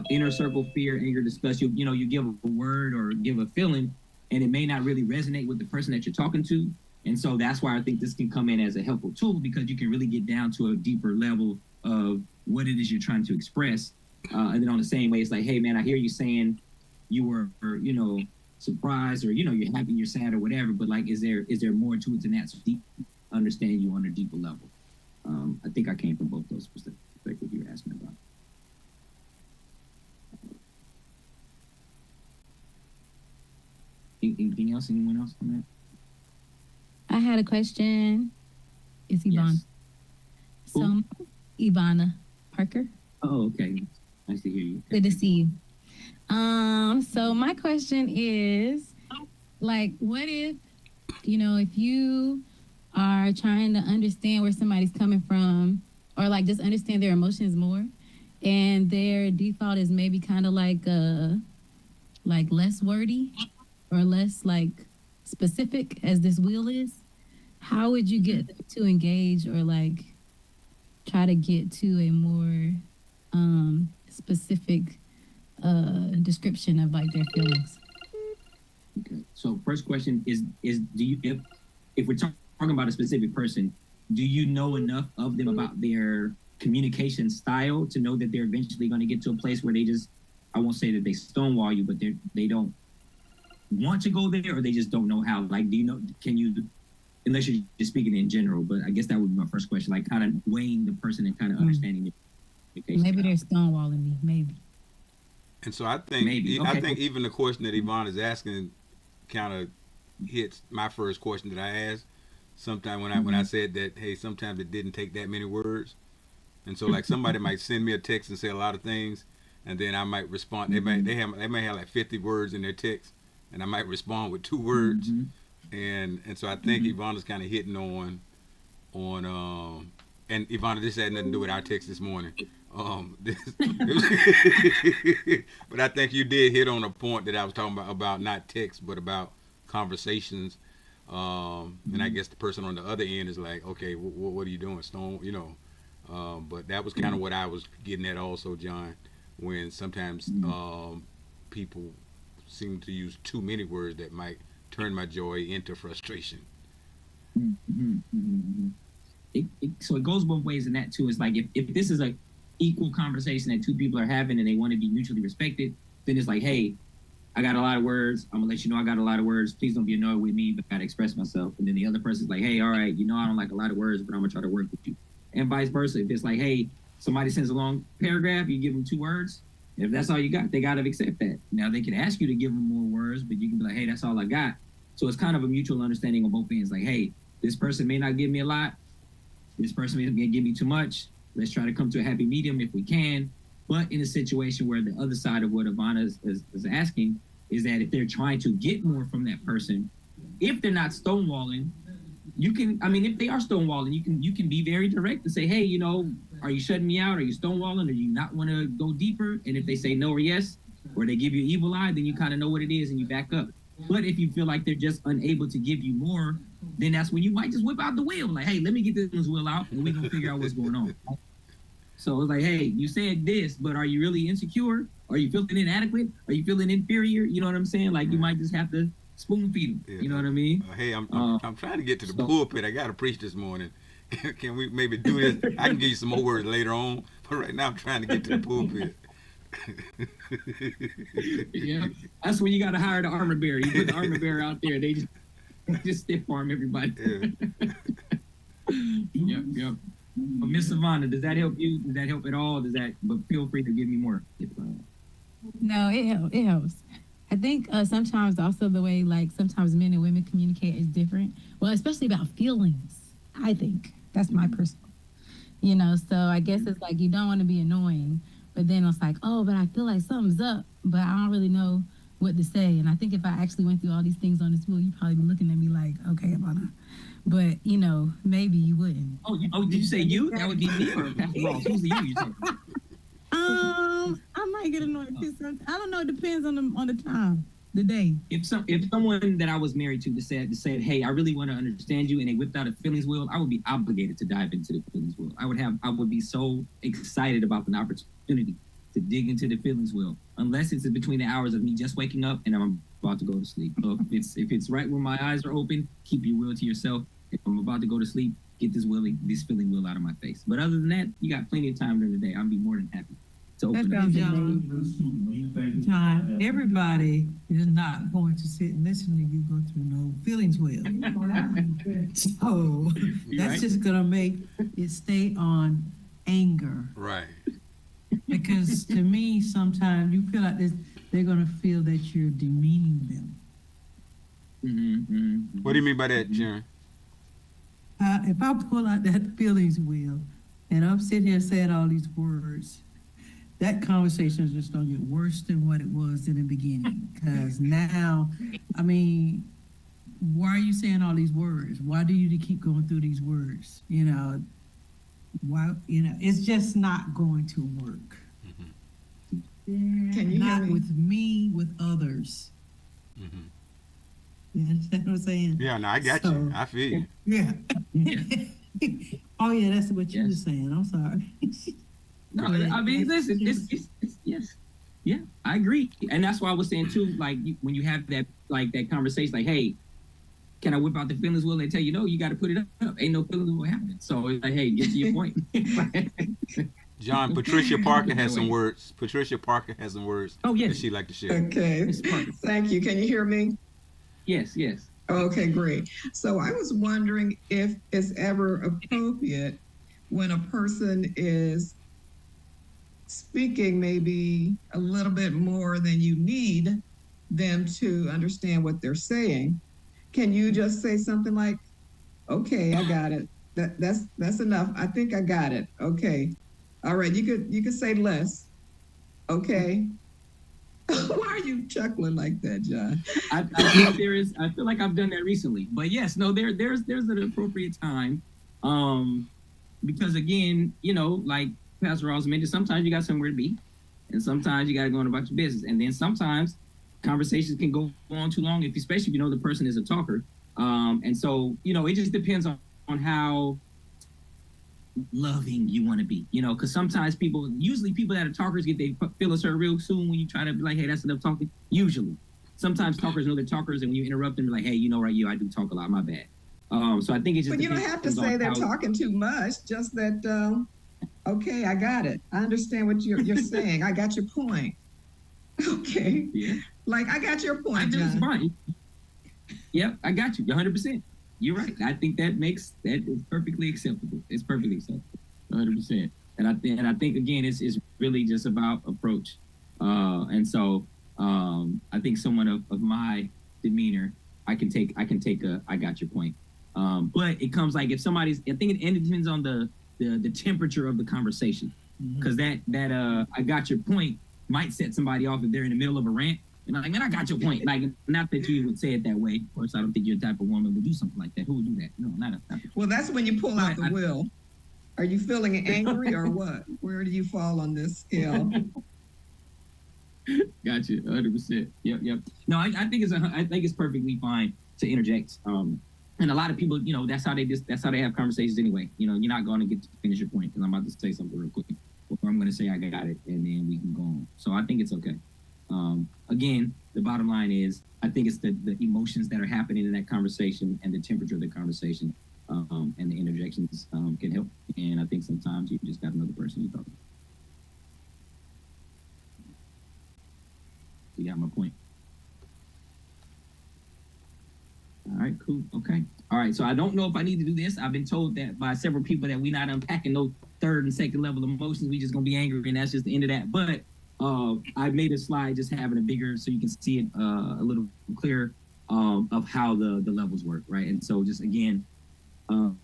inner circle, fear, anger, disgust, you know, you give a word or give a feeling and it may not really resonate with the person that you're talking to. And so that's why I think this can come in as a helpful tool, because you can really get down to a deeper level of what it is you're trying to express. And then on the same way, it's like, hey, man, I hear you saying you were, you know, surprised, or, you know, you're happy, you're sad or whatever. But like, is there more to it than that? So deep, understand you on a deeper level. I think I came from both those perspectives you were asking about. Anything else? Anyone else on that? I had a question. It's Yvonne. Yes. So, Ivana Parker. Oh, okay. Nice to hear you. Good to see you. So my question is, like, what if, if you are trying to understand where somebody's coming from, or like just understand their emotions more, and their default is maybe kind of like less wordy or less like specific as this wheel is, how would you get them to engage or like try to get to a more specific description of like their feelings? Okay. So first question is do you if we're talking about a specific person, do you know enough of them about their communication style to know that they're eventually going to get to a place where they just, I won't say that they stonewall you, but they don't want to go there, or they just don't know how? Like, do you know, can you, unless you're just speaking in general, but I guess that would be my first question, like kind of weighing the person and kind of understanding their communication Maybe they're style. stonewalling me. Maybe. And so I think Maybe. I Okay. think even the question that Yvonne is asking kind of hits my first question that I asked. Sometime when I said that, hey, sometimes it didn't take that many words, and so like somebody might send me a text and say a lot of things, and then I might respond. They may have like 50 words in their text, and I might respond with 2 words, and so I think Yvonne is kind of hitting on and Yvonne, this had nothing to do with our text this morning. This, but I think you did hit on a point that I was talking about not text, but about conversations. And I guess the person on the other end is like, okay, what are you doing, Stone? But that was kind of what I was getting at also, John, when sometimes people seem to use too many words that might turn my joy into frustration. So it goes both ways in that too. It's like if this is a equal conversation that two people are having and they want to be mutually respected, then it's like, hey, I got a lot of words. I'm gonna let you know I got a lot of words. Please don't be annoyed with me, but I gotta express myself. And then the other person's like, hey, all right, I don't like a lot of words, but I'm gonna try to work with you. And vice versa. If it's like, hey, somebody sends a long paragraph, you give them 2 words. If that's all you got, they gotta accept that. Now they can ask you to give them more words, but you can be like, hey, that's all I got. So it's kind of a mutual understanding on both ends. Like, hey, this person may not give me a lot. This person may give me too much. Let's try to come to a happy medium if we can. But in a situation where the other side of what Ivana is asking is that if they're trying to get more from that person, if they're not stonewalling, you can, if they are stonewalling, you can be very direct and say, hey, are you shutting me out? Are you stonewalling? Or you not want to go deeper? And if they say no or yes, or they give you evil eye, then you kind of know what it is and you back up. But if you feel like they're just unable to give you more, then that's when you might just whip out the wheel. Like, hey, let me get this wheel out and we're going to figure out what's going on. So it's like, hey, you said this, but are you really insecure? Are you feeling inadequate? Are you feeling inferior? You know what I'm saying? Like, you might just have to spoon feed them. Yeah. You know what I mean? Hey, I'm trying to get to the pulpit. I got to preach this morning. Can we maybe do this? I can give you some more words later on, but right now I'm trying to get to the pulpit. Yeah, that's when you got to hire the armor bearer. You put the armor bearer out there, they just stiff arm everybody. Yeah. Yep. But Miss Savannah, does that help you? Does that help at all? But feel free to give me more. No, it helps. I think sometimes also the way like sometimes men and women communicate is different. Well, especially about feelings. I think that's my personal. So I guess it's like you don't want to be annoying, but then it's like, oh, but I feel like something's up, but I don't really know what to say. And I think if I actually went through all these things on this wheel, you'd probably be looking at me like, okay, Ivana. But maybe you wouldn't. Oh, did you say you? That would be me or Pastor Ross? Who's the you talking about? I might get annoyed too. I don't know. It depends on the time, the day. If someone that I was married to said, hey, I really want to understand you, and they whipped out a feelings wheel, I would be obligated to dive into the feelings wheel. I would be so excited about an opportunity to dig into the feelings wheel, unless it's between the hours of me just waking up and I'm about to go to sleep. So if it's right when my eyes are open, keep your will to yourself. If I'm about to go to sleep, get this feeling wheel out of my face. But other than that, you got plenty of time during the day. I'll be more than happy to open That's it. John, everybody is not going to sit and listen to you go through no feelings wheel. So that's right. just going to make it stay on anger. Right. Because to me, sometimes you feel like they're going to feel that you're demeaning them. What do you mean by that, Sharon? If I pull out that feelings wheel and I'm sitting here saying all these words, that conversation is just gonna get worse than what it was in the beginning. Because now, I mean, why are you saying all these words? Why do you keep going through these words? Why? It's just not going to work. Can you hear Not me? with me, with others. Mhm. You understand what I'm saying? Yeah, no, I got So- you. I feel you. Yeah. Oh yeah, that's what you Yes. were saying. I'm sorry. No, I mean, listen, it's yes, yeah, I agree, and that's why I was saying too. Like when you have that conversation, like, hey, can I whip out the feelings wheel? And they tell you, no, you got to put it up. Ain't no feelings wheel happening. So it's like, hey, get to your point. John, Patricia Parker has some Wait. words. Patricia Parker has some words Oh that yes, she'd like to share. Okay. Miss Parker. Thank you. Can you hear me? Yes. Okay, great. So I was wondering if it's ever appropriate when a person is speaking maybe a little bit more than you need them to understand what they're saying. Can you just say something like, "Okay, I got it. That's enough. I think I got it. Okay. All right, you could say less. Okay." Why are you chuckling like that, John? I think there is. I feel like I've done that recently, but yes, no, there's an appropriate time, because again, like Pastor Ross mentioned, sometimes you got somewhere to be, and sometimes you got to go on about your business, and then sometimes conversations can go on too long, especially if you know the person is a talker, and so it just depends on how loving you want to be, because sometimes usually people that are talkers get their feelings hurt real soon when you try to be like, hey, that's enough talking. Usually, sometimes talkers know they're talkers, and when you interrupt them, they're like, hey, right, I do talk a lot, my bad. So I think it just. But you don't have to say they're talking too much. Just that. Okay, I got it. I understand what you're saying. I got your point. Okay. Yeah. Like I got your point, It's John. fine. Yep, I got you. 100%. You're right. I think that is perfectly acceptable. It's perfectly acceptable. 100%. And I think again, it's really just about approach. And so I think someone of my demeanor, I can take I got your point. But it comes like if somebody's, I think it depends on the temperature of the conversation, because that I got your point might set somebody off if they're in the middle of a rant. And I'm like, man, I got your point. Like, not that you would say it that way. Of course, I don't think you're the type of woman who would do something like that. Who would do that? No, not. Well, that's when you pull out But the will. Are you feeling angry or what? Where do you fall on this scale? Got you, 100%. Yep. No, I think it's perfectly fine to interject. And a lot of people, that's how they have conversations anyway. You're not going to get to finish your point, because I'm about to say something real quick, or I'm going to say I got it, and then we can go on. So I think it's okay. Again, the bottom line is, I think it's the emotions that are happening in that conversation and the temperature of the conversation, and the interjections can help. And I think sometimes you just got another person you're talking. You got my point. All right, cool. Okay. All right. So I don't know if I need to do this. I've been told that by several people that we're not unpacking no third and second level emotions. We just gonna be angry, and that's just the end of that. But I made a slide just having a bigger, so you can see it a little clearer, of how the levels work, right? And so just again, if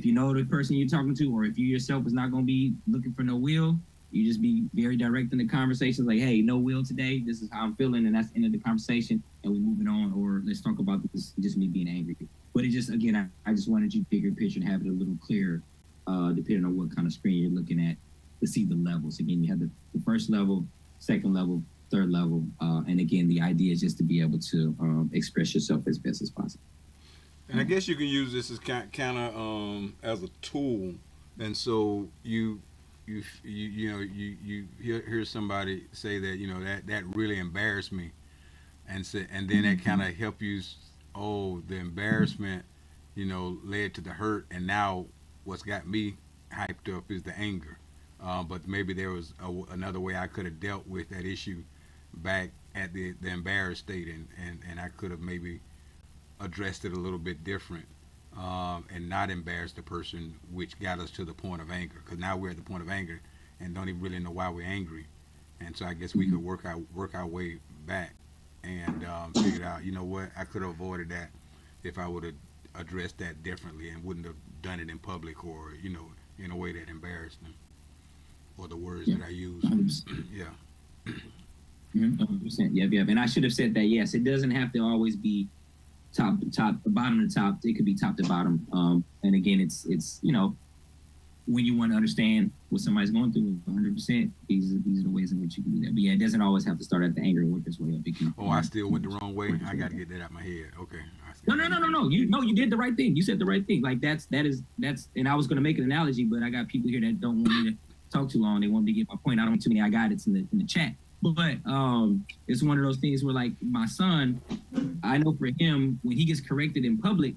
you know the person you're talking to, or if you yourself is not going to be looking for no will, you just be very direct in the conversation, like, hey, no will today. This is how I'm feeling, and that's the end of the conversation, and we're moving on. Or let's talk about this, just me being angry. But it just, again, I just wanted you to bigger picture and have it a little clearer, depending on what kind of screen you're looking at, to see the levels. Again, you have the first level, second level, third level, and again, the idea is just to be able to express yourself as best as possible. And I guess you can use this as kind of as a tool. And so you hear somebody say that that really embarrassed me, and then that kind of help you. Oh, the embarrassment, led to the hurt, and now what's got me hyped up is the anger. But maybe there was another way I could have dealt with that issue back at the embarrassed state, and I could have maybe addressed it a little bit different, and not embarrass the person, which got us to the point of anger. Because now we're at the point of anger and don't even really know why we're angry, and so I guess we could work our way back and figure out, what, I could have avoided that if I would have addressed that differently and wouldn't have done it in public, or in a way that embarrassed them. or the words Yeah. that I use. 100%. Yeah. 100%. Yep. And I should have said that. Yes, it doesn't have to always be top to top, bottom to top. It could be top to bottom. And again, it's when you want to understand what somebody's going through, 100%. These are the ways in which you can do that. But yeah, it doesn't always have to start at the anger and work its way up. It can, Oh, I still went the wrong way. I got to get that out my head. Okay. No. You did the right thing. You said the right thing. Like that's. And I was going to make an analogy, but I got people here that don't want me to talk too long. They want me to get my point. I don't want too many. I got it in the chat. But it's one of those things where, like, my son, I know for him, when he gets corrected in public,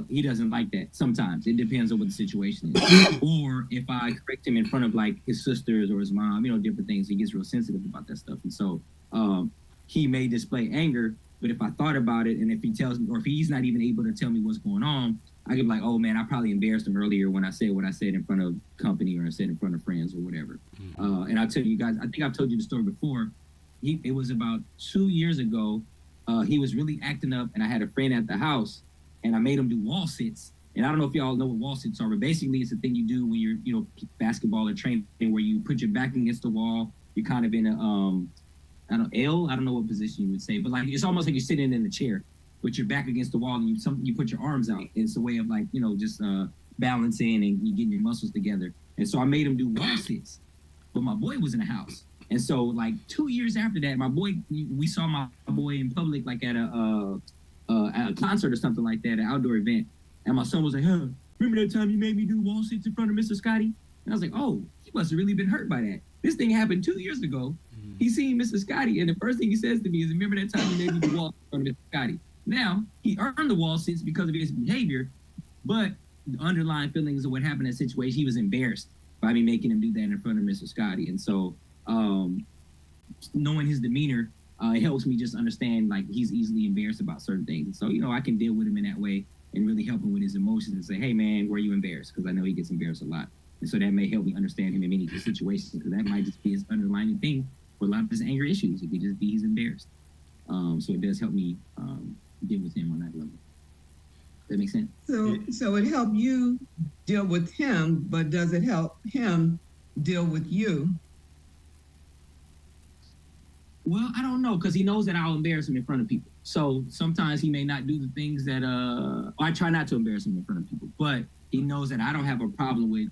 he doesn't like that. Sometimes it depends on what the situation is. Or if I correct him in front of like his sisters or his mom, different things, he gets real sensitive about that stuff. And so he may display anger, but if I thought about it and if he tells me, or if he's not even able to tell me what's going on, I could be like, oh man, I probably embarrassed him earlier when I said what I said in front of company or I said in front of friends or whatever. And I'll tell you guys, I think I've told you the story before. It was about 2 years ago. He was really acting up, and I had a friend at the house, and I made him do wall sits. And I don't know if y'all know what wall sits are, but basically it's a thing you do when you're, basketball or training, where you put your back against the wall. You're kind of in a, I don't know what position you would say, but like it's almost like you're sitting in a chair with your back against the wall, and you put your arms out. It's a way of like, just balancing and you getting your muscles together. And so I made him do wall sits, but my boy was in the house. And so like 2 years after that, we saw my boy in public, like at a concert or something like that, an outdoor event. And my son was like, huh, remember that time you made me do wall sits in front of Mr. Scotty? And I was like, oh, he must have really been hurt by that. This thing happened 2 years ago. He seen Mr. Scotty, and the first thing he says to me is, remember that time you made me do wall sits in front of Mr. Scotty? Now, he earned the wall sits because of his behavior, but the underlying feelings of what happened in that situation, he was embarrassed by me making him do that in front of Mr. Scotty. And so knowing his demeanor, it helps me just understand, like, he's easily embarrassed about certain things. And so, I can deal with him in that way and really help him with his emotions and say, hey, man, were you embarrassed? Because I know he gets embarrassed a lot. And so that may help me understand him in many situations, because that might just be his underlying thing for a lot of his anger issues. It could just be he's embarrassed. So it does help me deal with him on that level. Does that make sense? So it helped you deal with him, but does it help him deal with you? Well, I don't know, because he knows that I'll embarrass him in front of people. So sometimes he may not do the things that I try not to embarrass him in front of people, but he knows that I don't have a problem with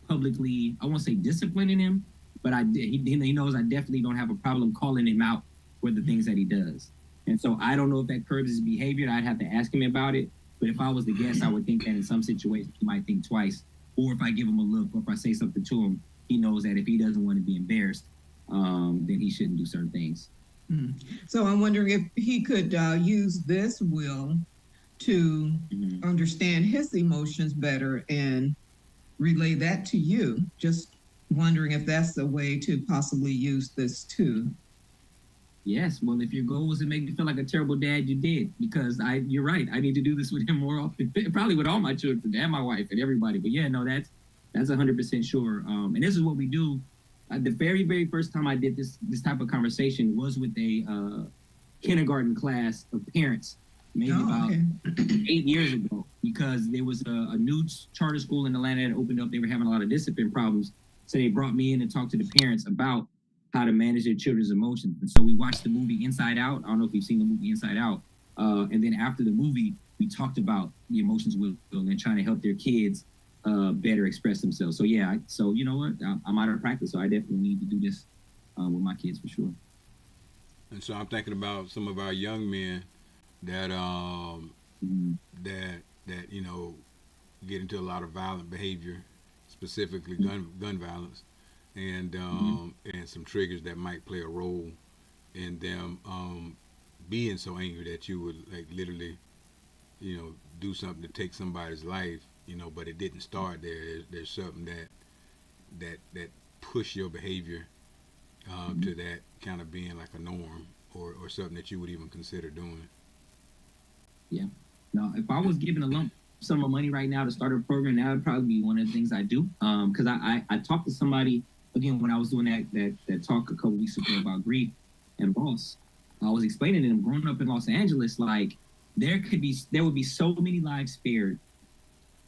publicly, I won't say disciplining him, but he knows I definitely don't have a problem calling him out for the things that he does. And so I don't know if that curbs his behavior. I'd have to ask him about it. But if I was the guest, I would think that in some situations he might think twice. Or if I give him a look, or if I say something to him, he knows that if he doesn't want to be embarrassed, then he shouldn't do certain things. So I'm wondering if he could use this will to understand his emotions better and relay that to you. Just wondering if that's a way to possibly use this too. Yes, well, if your goal was to make me feel like a terrible dad, you did, because you're right. I need to do this with him more often, probably with all my children and my wife and everybody. But yeah, no, that's 100% sure. And this is what we do. The very, very first time I did this type of conversation was with a kindergarten class of parents, maybe about 8 years ago, because there was a new charter school in Atlanta that opened up. They were having a lot of discipline problems. So they brought me in and talked to the parents about how to manage their children's emotions. And so we watched the movie Inside Out. I don't know if you've seen the movie Inside Out. And then after the movie, we talked about the emotions wheel and trying to help their kids better express themselves. So yeah, so you know what? I'm out of practice, so I definitely need to do this with my kids for sure. And so I'm thinking about some of our young men that that get into a lot of violent behavior, specifically gun violence, and and some triggers that might play a role in them being so angry that you would like literally do something to take somebody's life, but it didn't start there. There's something that push your behavior to that kind of being like a norm or something that you would even consider doing. Yeah. No, if I was given a lump sum of money right now to start a program, that would probably be one of the things I do. Because I talked to somebody again when I was doing that talk a couple weeks ago about grief and loss. I was explaining to them, growing up in Los Angeles, like there would be so many lives spared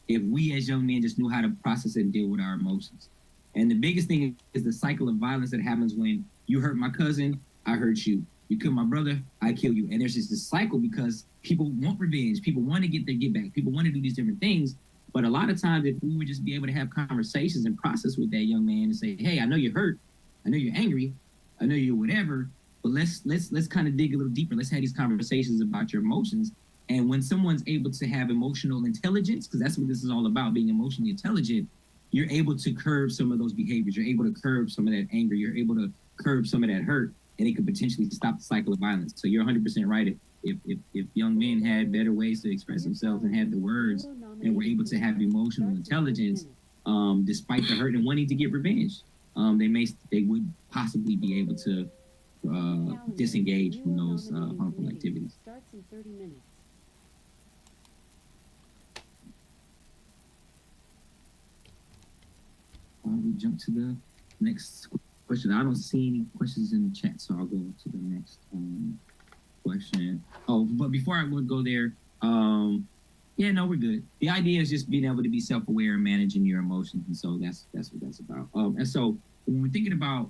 if we as young men just knew how to process and deal with our emotions. And the biggest thing is the cycle of violence that happens when you hurt my cousin, I hurt you. You kill my brother, I kill you. And there's just this cycle because people want revenge. People want to get their get back. People want to do these different things. But a lot of times, if we would just be able to have conversations and process with that young man and say, hey, I know you're hurt. I know you're angry. I know you're whatever. But let's kind of dig a little deeper. Let's have these conversations about your emotions. And when someone's able to have emotional intelligence, because that's what this is all about, being emotionally intelligent, you're able to curb some of those behaviors. You're able to curb some of that anger. You're able to curb some of that hurt, and it could potentially stop the cycle of violence. So you're 100% right. If young men had better ways to express themselves and had the words and were able to have emotional intelligence, despite the hurt and wanting to get revenge, they would possibly be able to disengage from those harmful activities. Starts in 30 minutes. We jump to the next question. I don't see any questions in the chat, so I'll go to the next question. Oh, but before I would go there, yeah, no, we're good. The idea is just being able to be self-aware and managing your emotions, and so that's what that's about. And so when we're thinking about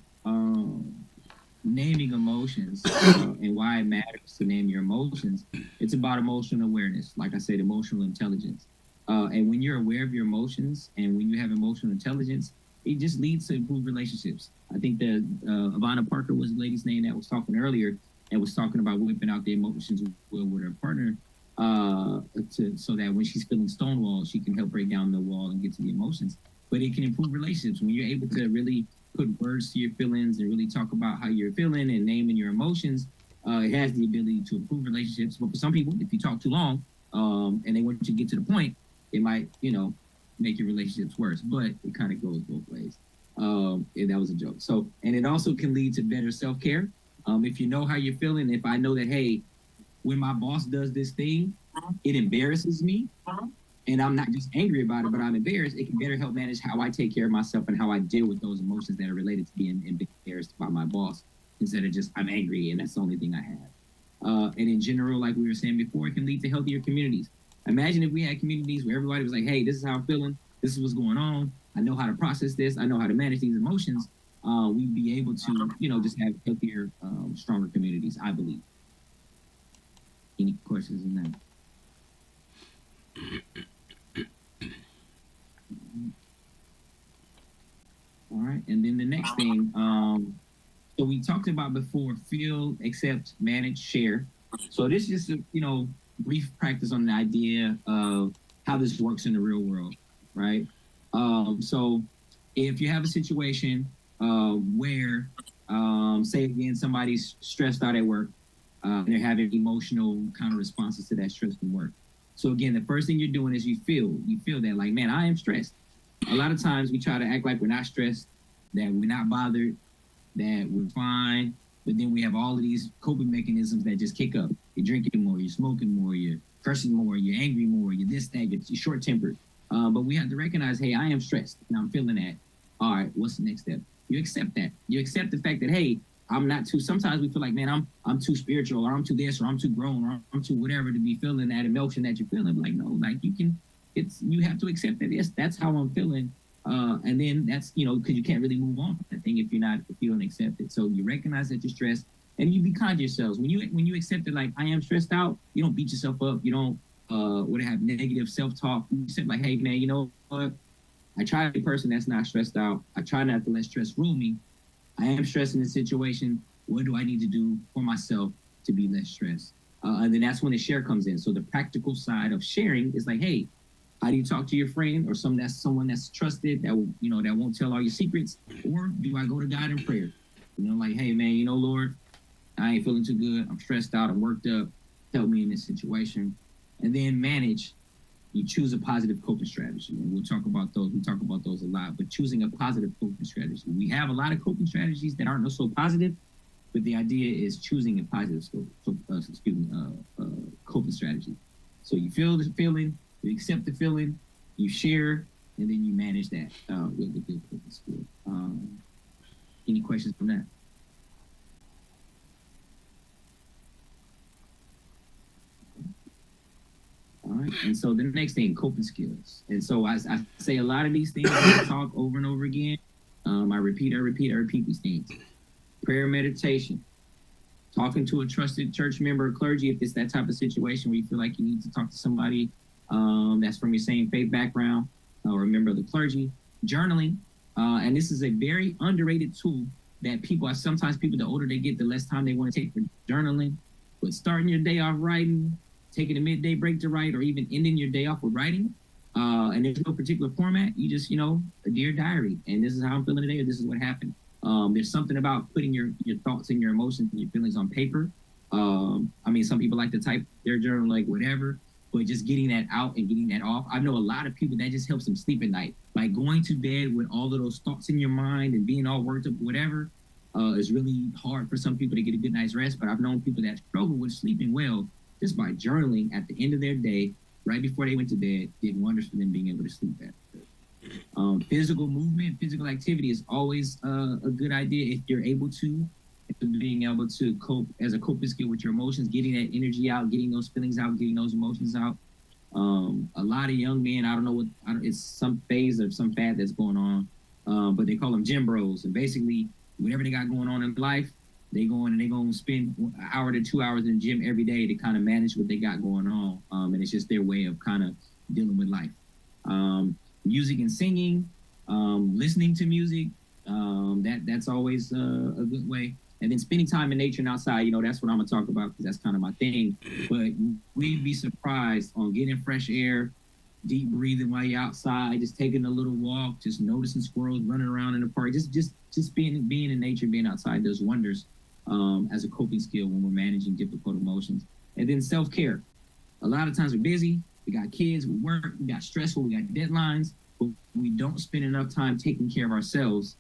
naming emotions and why it matters to name your emotions, it's about emotional awareness. Like I said, emotional intelligence. And when you're aware of your emotions and when you have emotional intelligence, it just leads to improved relationships. I think that Ivana Parker was the lady's name that was talking earlier and was talking about whipping out the emotions with her partner so that when she's feeling stonewalled, she can help break down the wall and get to the emotions. But it can improve relationships when you're able to really put words to your feelings and really talk about how you're feeling and naming your emotions. It has the ability to improve relationships. But for some people, if you talk too long and they want you to get to the point, it might, make your relationships worse, but it kind of goes both ways. And that was a joke. So, and it also can lead to better self-care. If you know how you're feeling, if I know that, hey, when my boss does this thing, it embarrasses me, and I'm not just angry about it, but I'm embarrassed, it can better help manage how I take care of myself and how I deal with those emotions that are related to being embarrassed by my boss, instead of just, I'm angry and that's the only thing I have. And in general, like we were saying before, it can lead to healthier communities. Imagine if we had communities where everybody was like, hey, this is how I'm feeling. This is what's going on. I know how to process this. I know how to manage these emotions. We'd be able to, just have healthier, stronger communities, I believe. Any questions on that? All right. And then the next thing, so we talked about before, feel, accept, manage, share. So this is just, brief practice on the idea of how this works in the real world, right? So if you have a situation where, say again, somebody's stressed out at work, they're having emotional kind of responses to that stress from work. So again, the first thing you're doing is you feel that like, man, I am stressed. A lot of times we try to act like we're not stressed, that we're not bothered, that we're fine. But then we have all of these coping mechanisms that just kick up. You're drinking more, you're smoking more, you're cursing more, you're angry more, you're this, that, you're short-tempered. But we have to recognize, hey, I am stressed and I'm feeling that. All right, what's the next step? You accept that. You accept the fact that, hey, I'm not too, sometimes we feel like, man, I'm too spiritual, or I'm too this, or I'm too grown, or I'm too whatever to be feeling that emotion that you're feeling. Like, no, like you have to accept that, yes, that's how I'm feeling. And then that's, because you can't really move on from that thing if you don't accept it. So you recognize that you're stressed and you be kind to yourselves. When you accept it, like, I am stressed out, you don't beat yourself up. You don't have negative self-talk. You say like, hey man, you know what? I try to be a person that's not stressed out. I try not to let stress rule me. I am stressed in this situation. What do I need to do for myself to be less stressed? And then that's when the share comes in. So the practical side of sharing is like, hey, how do you talk to your friend or someone that's trusted that that won't tell all your secrets? Or do I go to God in prayer? Like, hey man, Lord, I ain't feeling too good. I'm stressed out. I'm worked up. Help me in this situation. And then manage. You choose a positive coping strategy, and we'll talk about those. We talk about those a lot. But choosing a positive coping strategy. We have a lot of coping strategies that aren't so positive, but the idea is choosing a positive coping strategy. So you feel the feeling. You accept the feeling, you share, and then you manage that with good coping skill. Any questions from that? All right, and so the next thing, coping skills. And so I say a lot of these things I talk over and over again, I repeat these things. Prayer, meditation, talking to a trusted church member or clergy if it's that type of situation where you feel like you need to talk to somebody that's from your same faith background or a member of the clergy. Journaling, and this is a very underrated tool that sometimes people, the older they get, the less time they want to take for journaling. But starting your day off writing, taking a midday break to write, or even ending your day off with writing, and there's no particular format, you just, a Dear Diary, and this is how I'm feeling today, or this is what happened. There's something about putting your thoughts and your emotions and your feelings on paper. Some people like to type their journal, like whatever, but just getting that out and getting that off. I know a lot of people that just helps them sleep at night. Like going to bed with all of those thoughts in your mind and being all worked up, whatever, is really hard for some people to get a good night's rest. But I've known people that struggle with sleeping well just by journaling at the end of their day, right before they went to bed, did wonders for them being able to sleep better. Physical movement, physical activity is always a good idea if you're able to. Being able to cope as a coping skill with your emotions, getting that energy out, getting those feelings out, getting those emotions out. A lot of young men, it's some phase of some fad that's going on, but they call them gym bros. And basically, whatever they got going on in life, they going to spend an hour to 2 hours in the gym every day to kind of manage what they got going on. And it's just their way of kind of dealing with life. Music and singing, listening to music, that's always a good way. And then spending time in nature and outside, that's what I'm gonna talk about because that's kind of my thing. But we'd be surprised on getting fresh air, deep breathing while you're outside, just taking a little walk, just noticing squirrels running around in the park. Just being in nature, being outside does wonders as a coping skill when we're managing difficult emotions. And then self-care. A lot of times we're busy, we got kids, we work, we got stressful, we got deadlines, but we don't spend enough time taking care of ourselves,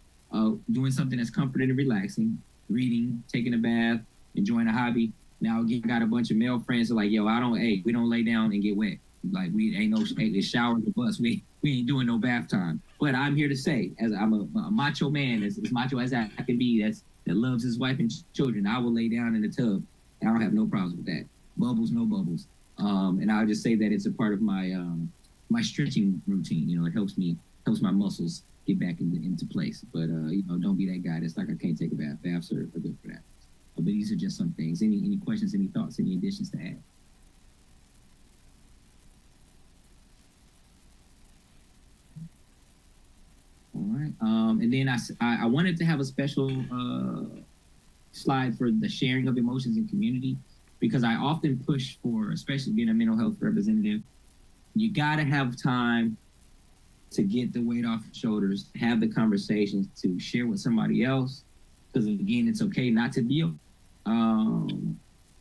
doing something that's comforting and relaxing, reading, taking a bath, enjoying a hobby. Now again, I got a bunch of male friends that are like, yo, we don't lay down and get wet. Like we ain't no shower the bus. We ain't doing no bath time. But I'm here to say, as I'm a macho man, as macho as I can be, that loves his wife and children, I will lay down in the tub. I don't have no problems with that. Bubbles, no bubbles. And I'll just say that it's a part of my my stretching routine. It helps my muscles get back into place. But don't be that guy that's like, I can't take a bath. Baths are good for that. But these are just some things. Any questions, any thoughts, any additions to add? All right. And then I wanted to have a special slide for the sharing of emotions in community, because I often push for, especially being a mental health representative, you got to have time to get the weight off your shoulders, have the conversations, to share with somebody else. Because again, it's okay not to deal.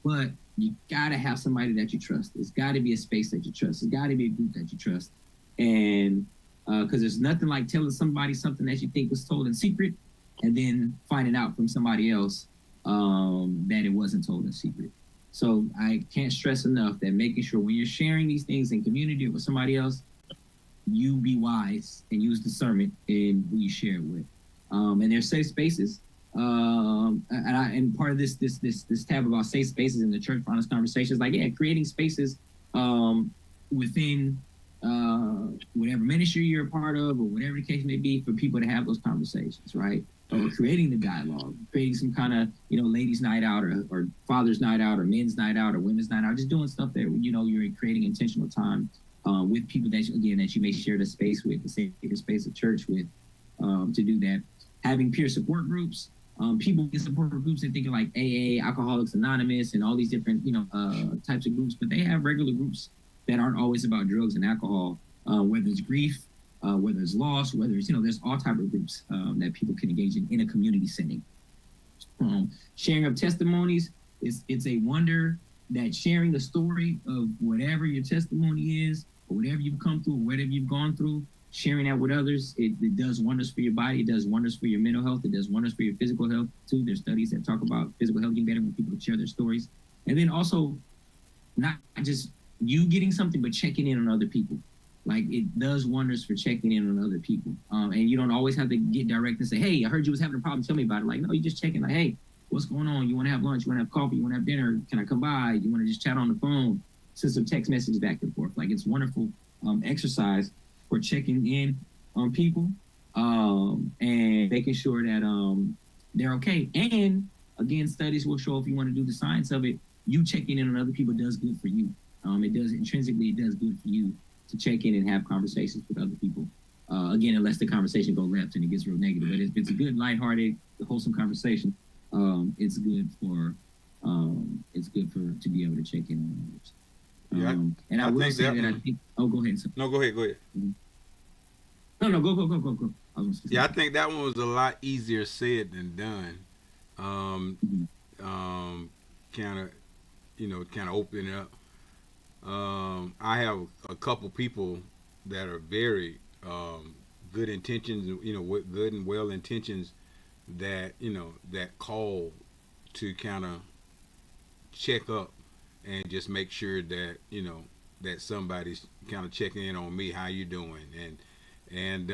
But you got to have somebody that you trust. It's got to be a space that you trust. It's got to be a group that you trust. And because there's nothing like telling somebody something that you think was told in secret and then finding out from somebody else that it wasn't told in secret. So I can't stress enough that making sure when you're sharing these things in community or with somebody else, you be wise and use discernment in who you share it with. And there's safe spaces. And part of this tab about safe spaces in the church for honest conversations, creating spaces within whatever ministry you're a part of or whatever the case may be for people to have those conversations, right? Or creating the dialogue, creating some kind of, ladies' night out or father's night out or men's night out or women's night out, just doing stuff that, you're creating intentional time with people that you may share the space with, the sacred space of church with, to do that. Having peer support groups, people get support groups and thinking like AA, Alcoholics Anonymous, and all these different, types of groups, but they have regular groups that aren't always about drugs and alcohol, whether it's grief, whether it's loss, whether it's, there's all type of groups that people can engage in a community setting. Sharing of testimonies, it's a wonder that sharing the story of whatever your testimony is, or whatever you've come through, or whatever you've gone through, sharing that with others, it does wonders for your body. It does wonders for your mental health. It does wonders for your physical health too. There's studies that talk about physical health getting better when people share their stories. And then also, not just you getting something, but checking in on other people. Like, it does wonders for checking in on other people. And you don't always have to get direct and say, hey, I heard you was having a problem, tell me about it. Like, no, you just checking like, hey, what's going on? You want to have lunch? You want to have coffee? You want to have dinner? Can I come by? You want to just chat on the phone? Send some text messages back and forth. Like, it's wonderful exercise for checking in on people. and making sure that they're okay. And again, studies will show if you want to do the science of it, you checking in on other people does good for you. It does intrinsically, it does good for you to check in and have conversations with other people. Again, unless the conversation goes left and it gets real negative. But if it's a good, lighthearted, wholesome conversation, it's good for to be able to check in on others. Yeah, and I will think say that that I one- think. Oh, go ahead. No, go ahead. No, go. I was gonna say Yeah, I something. think that one was a lot easier said than done. Mhm. Kind of open it up. I have a couple people that are very good intentions, with good and well intentions, that that call to kind of check up and just make sure that that somebody's kind of checking in on me, how you doing, and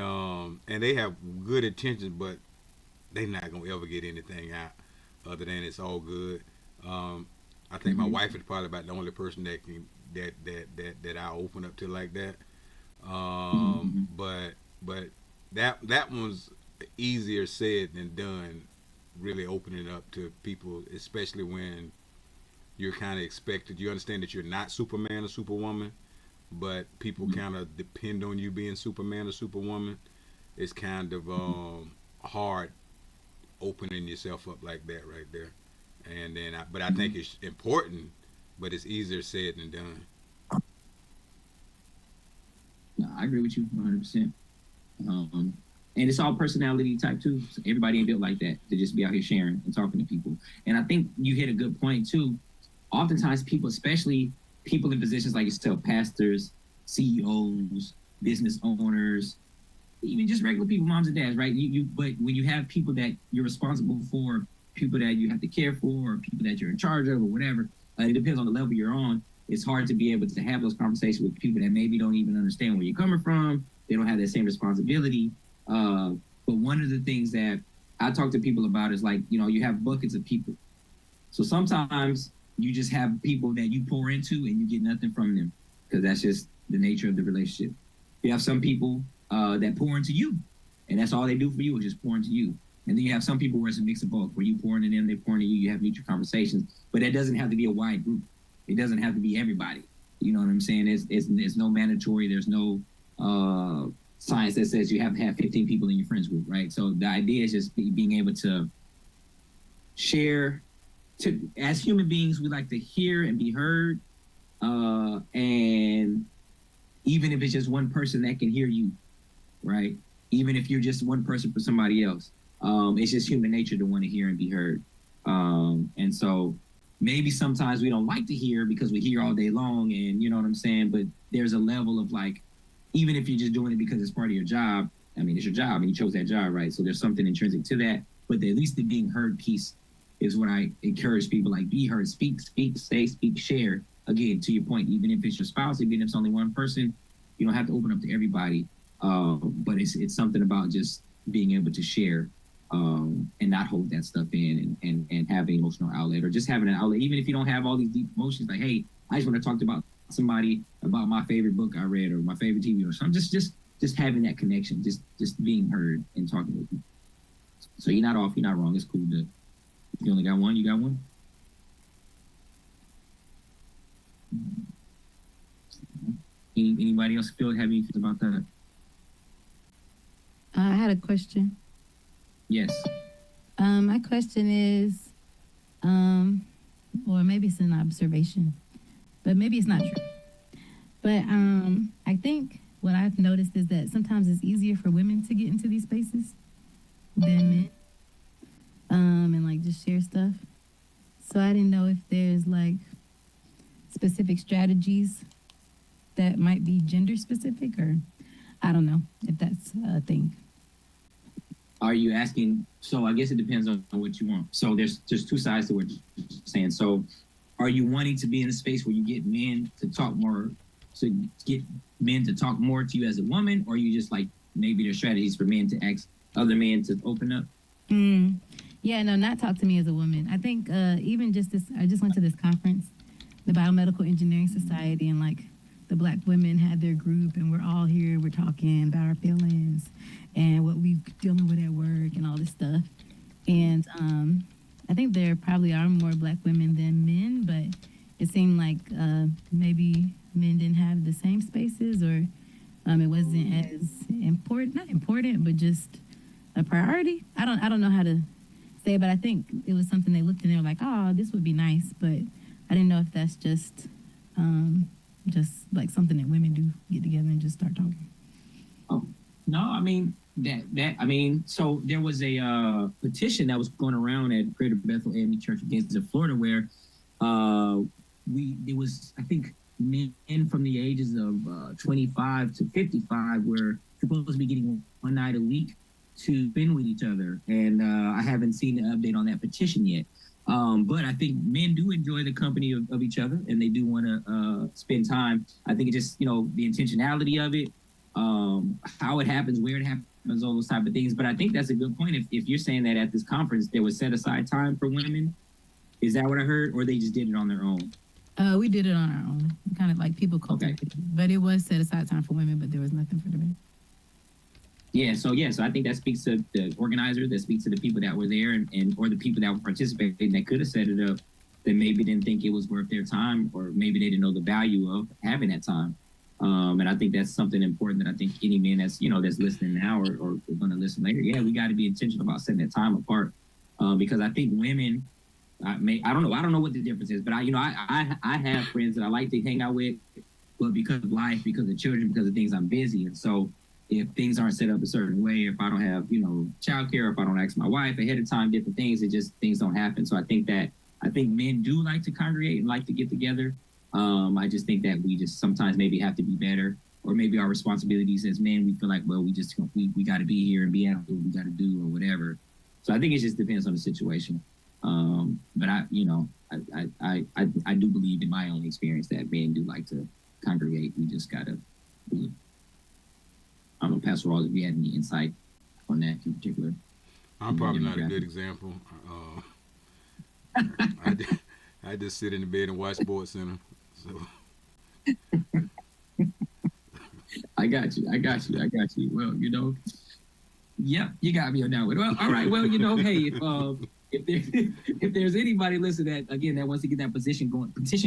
they have good intentions, but they're not gonna ever get anything out other than it's all good. I think my wife is probably about the only person that can that I open up to like that. But that one's easier said than done. Really opening up to people, especially when you're kind of expected. You understand that you're not Superman or Superwoman, but people kind of depend on you being Superman or Superwoman. It's kind of hard opening yourself up like that right there. And then, but I think it's important, but it's easier said than done. No, I agree with you 100%. And it's all personality type too. So everybody ain't built like that to just be out here sharing and talking to people. And I think you hit a good point too. Oftentimes people, especially people in positions like yourself, pastors, CEOs, business owners, even just regular people, moms and dads, right? But when you have people that you're responsible for, people that you have to care for, or people that you're in charge of, or whatever, it depends on the level you're on. It's hard to be able to have those conversations with people that maybe don't even understand where you're coming from. They don't have that same responsibility. But one of the things that I talk to people about is like, you have buckets of people. So sometimes you just have people that you pour into and you get nothing from them because that's just the nature of the relationship. You have some people that pour into you, and that's all they do for you is just pour into you. And then you have some people where it's a mix of both, where you pour into them, they pour into you, you have mutual conversations. But that doesn't have to be a wide group. It doesn't have to be everybody. You know what I'm saying? It's no mandatory. There's no science that says you have to have 15 people in your friends group, right? So the idea is just being able to share. As human beings, we like to hear and be heard. And even if it's just one person that can hear you, right? Even if you're just one person for somebody else, it's just human nature to want to hear and be heard. And so maybe sometimes we don't like to hear because we hear all day long, and you know what I'm saying? But there's a level of like, even if you're just doing it because it's part of your job, I mean, it's your job and you chose that job, right? So there's something intrinsic to that. But at least the being heard piece is what I encourage people, like, be heard, speak, say, speak, share. Again, to your point, even if it's your spouse, even if it's only one person, you don't have to open up to everybody. But it's something about just being able to share and not hold that stuff in and have an emotional outlet, or just having an outlet, even if you don't have all these deep emotions, like, hey, I just want to talk about somebody about my favorite book I read or my favorite TV or something. Just having that connection, just being heard and talking with people. So you're not off, you're not wrong. It's cool to, if you only got one, you got one. Anybody else have any feelings about that? I had a question. Yes. My question is, or maybe it's an observation, but maybe it's not true. But I think what I've noticed is that sometimes it's easier for women to get into these spaces than men, and like just share stuff. So I didn't know if there's like specific strategies that might be gender specific, or I don't know if that's a thing. Are you asking? So I guess it depends on what you want. So there's two sides to what you're saying. So are you wanting to be in a space where you get men to talk more, to get men to talk more to you as a woman, or you just like maybe there's strategies for men to ask other men to open up? Yeah, no, not talk to me as a woman. I think even just this, I just went to this conference, the Biomedical Engineering Society, and like the Black women had their group, and we're all here, we're talking about our feelings. and what we dealing with at work and all this stuff. And I think there probably are more Black women than men, but it seemed like maybe men didn't have the same spaces, or it wasn't as not important, but just a priority. I don't know how to say it, but I think it was something they looked and they were like, oh, this would be nice, but I didn't know if that's just like something that women do, get together and just start talking. Oh, no, I mean, so there was a petition that was going around at Greater Bethel AME Church of Gainesville, Florida, where it was, I think, men from the ages of 25 to 55 were supposed to be getting one night a week to spend with each other. And I haven't seen the update on that petition yet. But I think men do enjoy the company of each other, and they do want to spend time. I think it's just, the intentionality of it, how it happens, where it happens, all those type of things. But I think that's a good point. If you're saying that at this conference, there was set aside time for women, is that what I heard? Or they just did it on their own? We did it on our own, kind of like people cultivated. Okay. But it was set aside time for women, but there was nothing for the men. So I think that speaks to the organizer, that speaks to the people that were there and or the people that were participating that could have set it up, that maybe didn't think it was worth their time, or maybe they didn't know the value of having that time. And I think that's something important that I think any man that's listening now or going to listen later, we got to be intentional about setting that time apart. Because I think women, I don't know what the difference is, but I have friends that I like to hang out with, but because of life, because of children, because of things, I'm busy. And so if things aren't set up a certain way, if I don't have, childcare, if I don't ask my wife ahead of time, different things, things don't happen. So I think men do like to congregate and like to get together. I just think that we just sometimes maybe have to be better, or maybe our responsibilities as men, we feel like, well, we got to be here and be out what we got to do or whatever. So I think it just depends on the situation. But I do believe in my own experience that men do like to congregate. We just got to do it. I don't know, Pastor Rawls, if you had any insight on that in particular. I'm probably not a good example. I just sit in the bed and watch Sports Center. So I got you. Well, yeah, you got me on that one. Well, all right. Well, hey, if there's anybody listening that wants to get that petition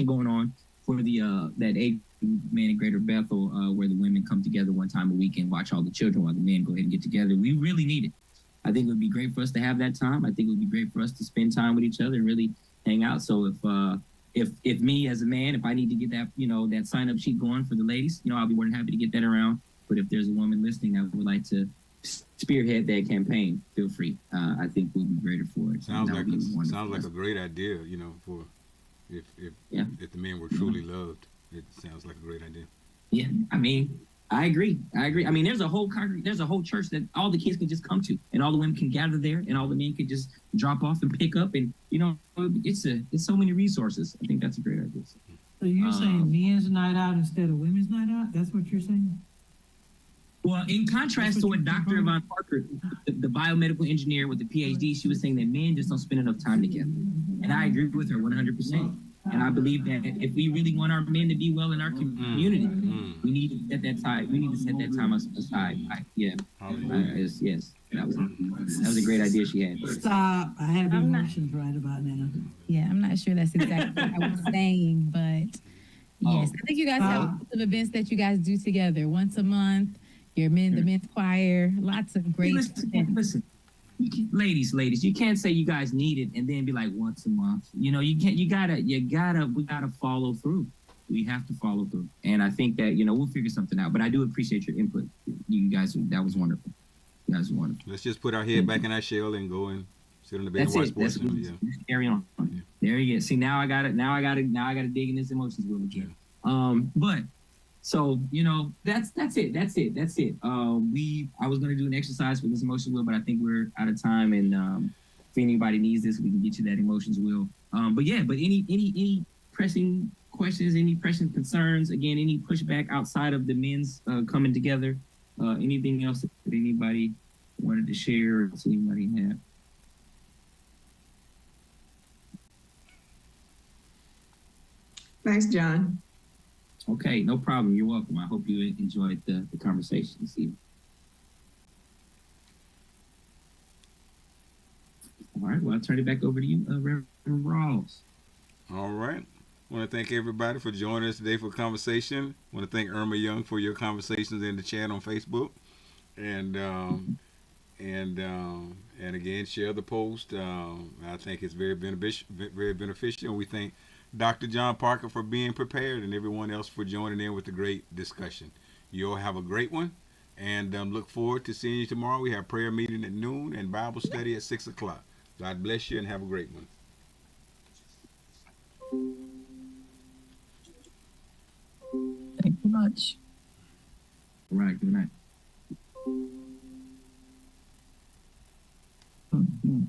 going on for the that AME in Greater Bethel, where the women come together one time a week and watch all the children while the men go ahead and get together, we really need it. I think it would be great for us to have that time. I think it would be great for us to spend time with each other and really hang out. So if me as a man, if I need to get that that sign up sheet going for the ladies, I'll be more than happy to get that around. But if there's a woman listening that would like to spearhead that campaign, feel free. I think we'll be greater for it. Sounds like a great idea. For if the men were truly loved, it sounds like a great idea. Yeah, I mean, I agree. I mean, there's a whole church that all the kids can just come to, and all the women can gather there, and all the men can just drop off and pick up, and it's so many resources. I think that's a great idea. So you're saying men's night out instead of women's night out? That's what you're saying? Well, in contrast to what Dr. Yvonne Parker, the biomedical engineer with the PhD, she was saying that men just don't spend enough time together, and I agree with her 100%. And I believe that if we really want our men to be well in our community, we need to set that time. We need to set that time aside. Yes, that was a great idea she had. Stop! I have emotions right about now. Yeah, I'm not sure that's exactly what I was saying, but yes, I think you guys have lots of events that you guys do together once a month. The men's choir, lots of great. Listen. Ladies, you can't say you guys need it and then be like once a month. You can't. We gotta follow through. We have to follow through, and I think that we'll figure something out. But I do appreciate your input. You guys, that was wonderful. You guys were wonderful. Let's just put our head back in our shell and go and sit on the bed and watch Sports Center. Yeah. Carry on. Yeah. There you go. See, now I got it. Now I got to dig in this emotions wheel again. But. So, that's it. I was going to do an exercise for this emotions wheel, but I think we're out of time. And if anybody needs this, we can get you that emotions wheel. But any pressing questions, any pressing concerns, again, any pushback outside of the men's coming together, anything else that anybody wanted to share or does anybody have? Thanks, John. Okay, no problem. You're welcome. I hope you enjoyed the conversation this evening. right. Well, I'll turn it back over to you, Reverend Rawls. All right. I want to thank everybody for joining us today for conversation. I want to thank Irma Young for your conversations in the chat on Facebook, and and again, share the post. I think it's very beneficial. Very beneficial. And we thank Dr. John Parker for being prepared, and everyone else for joining in with the great discussion. You all have a great one, and look forward to seeing you tomorrow. We have prayer meeting at noon and Bible study at 6 o'clock. God bless you, and have a great one. Thank you much. All right. Good night. Mhm.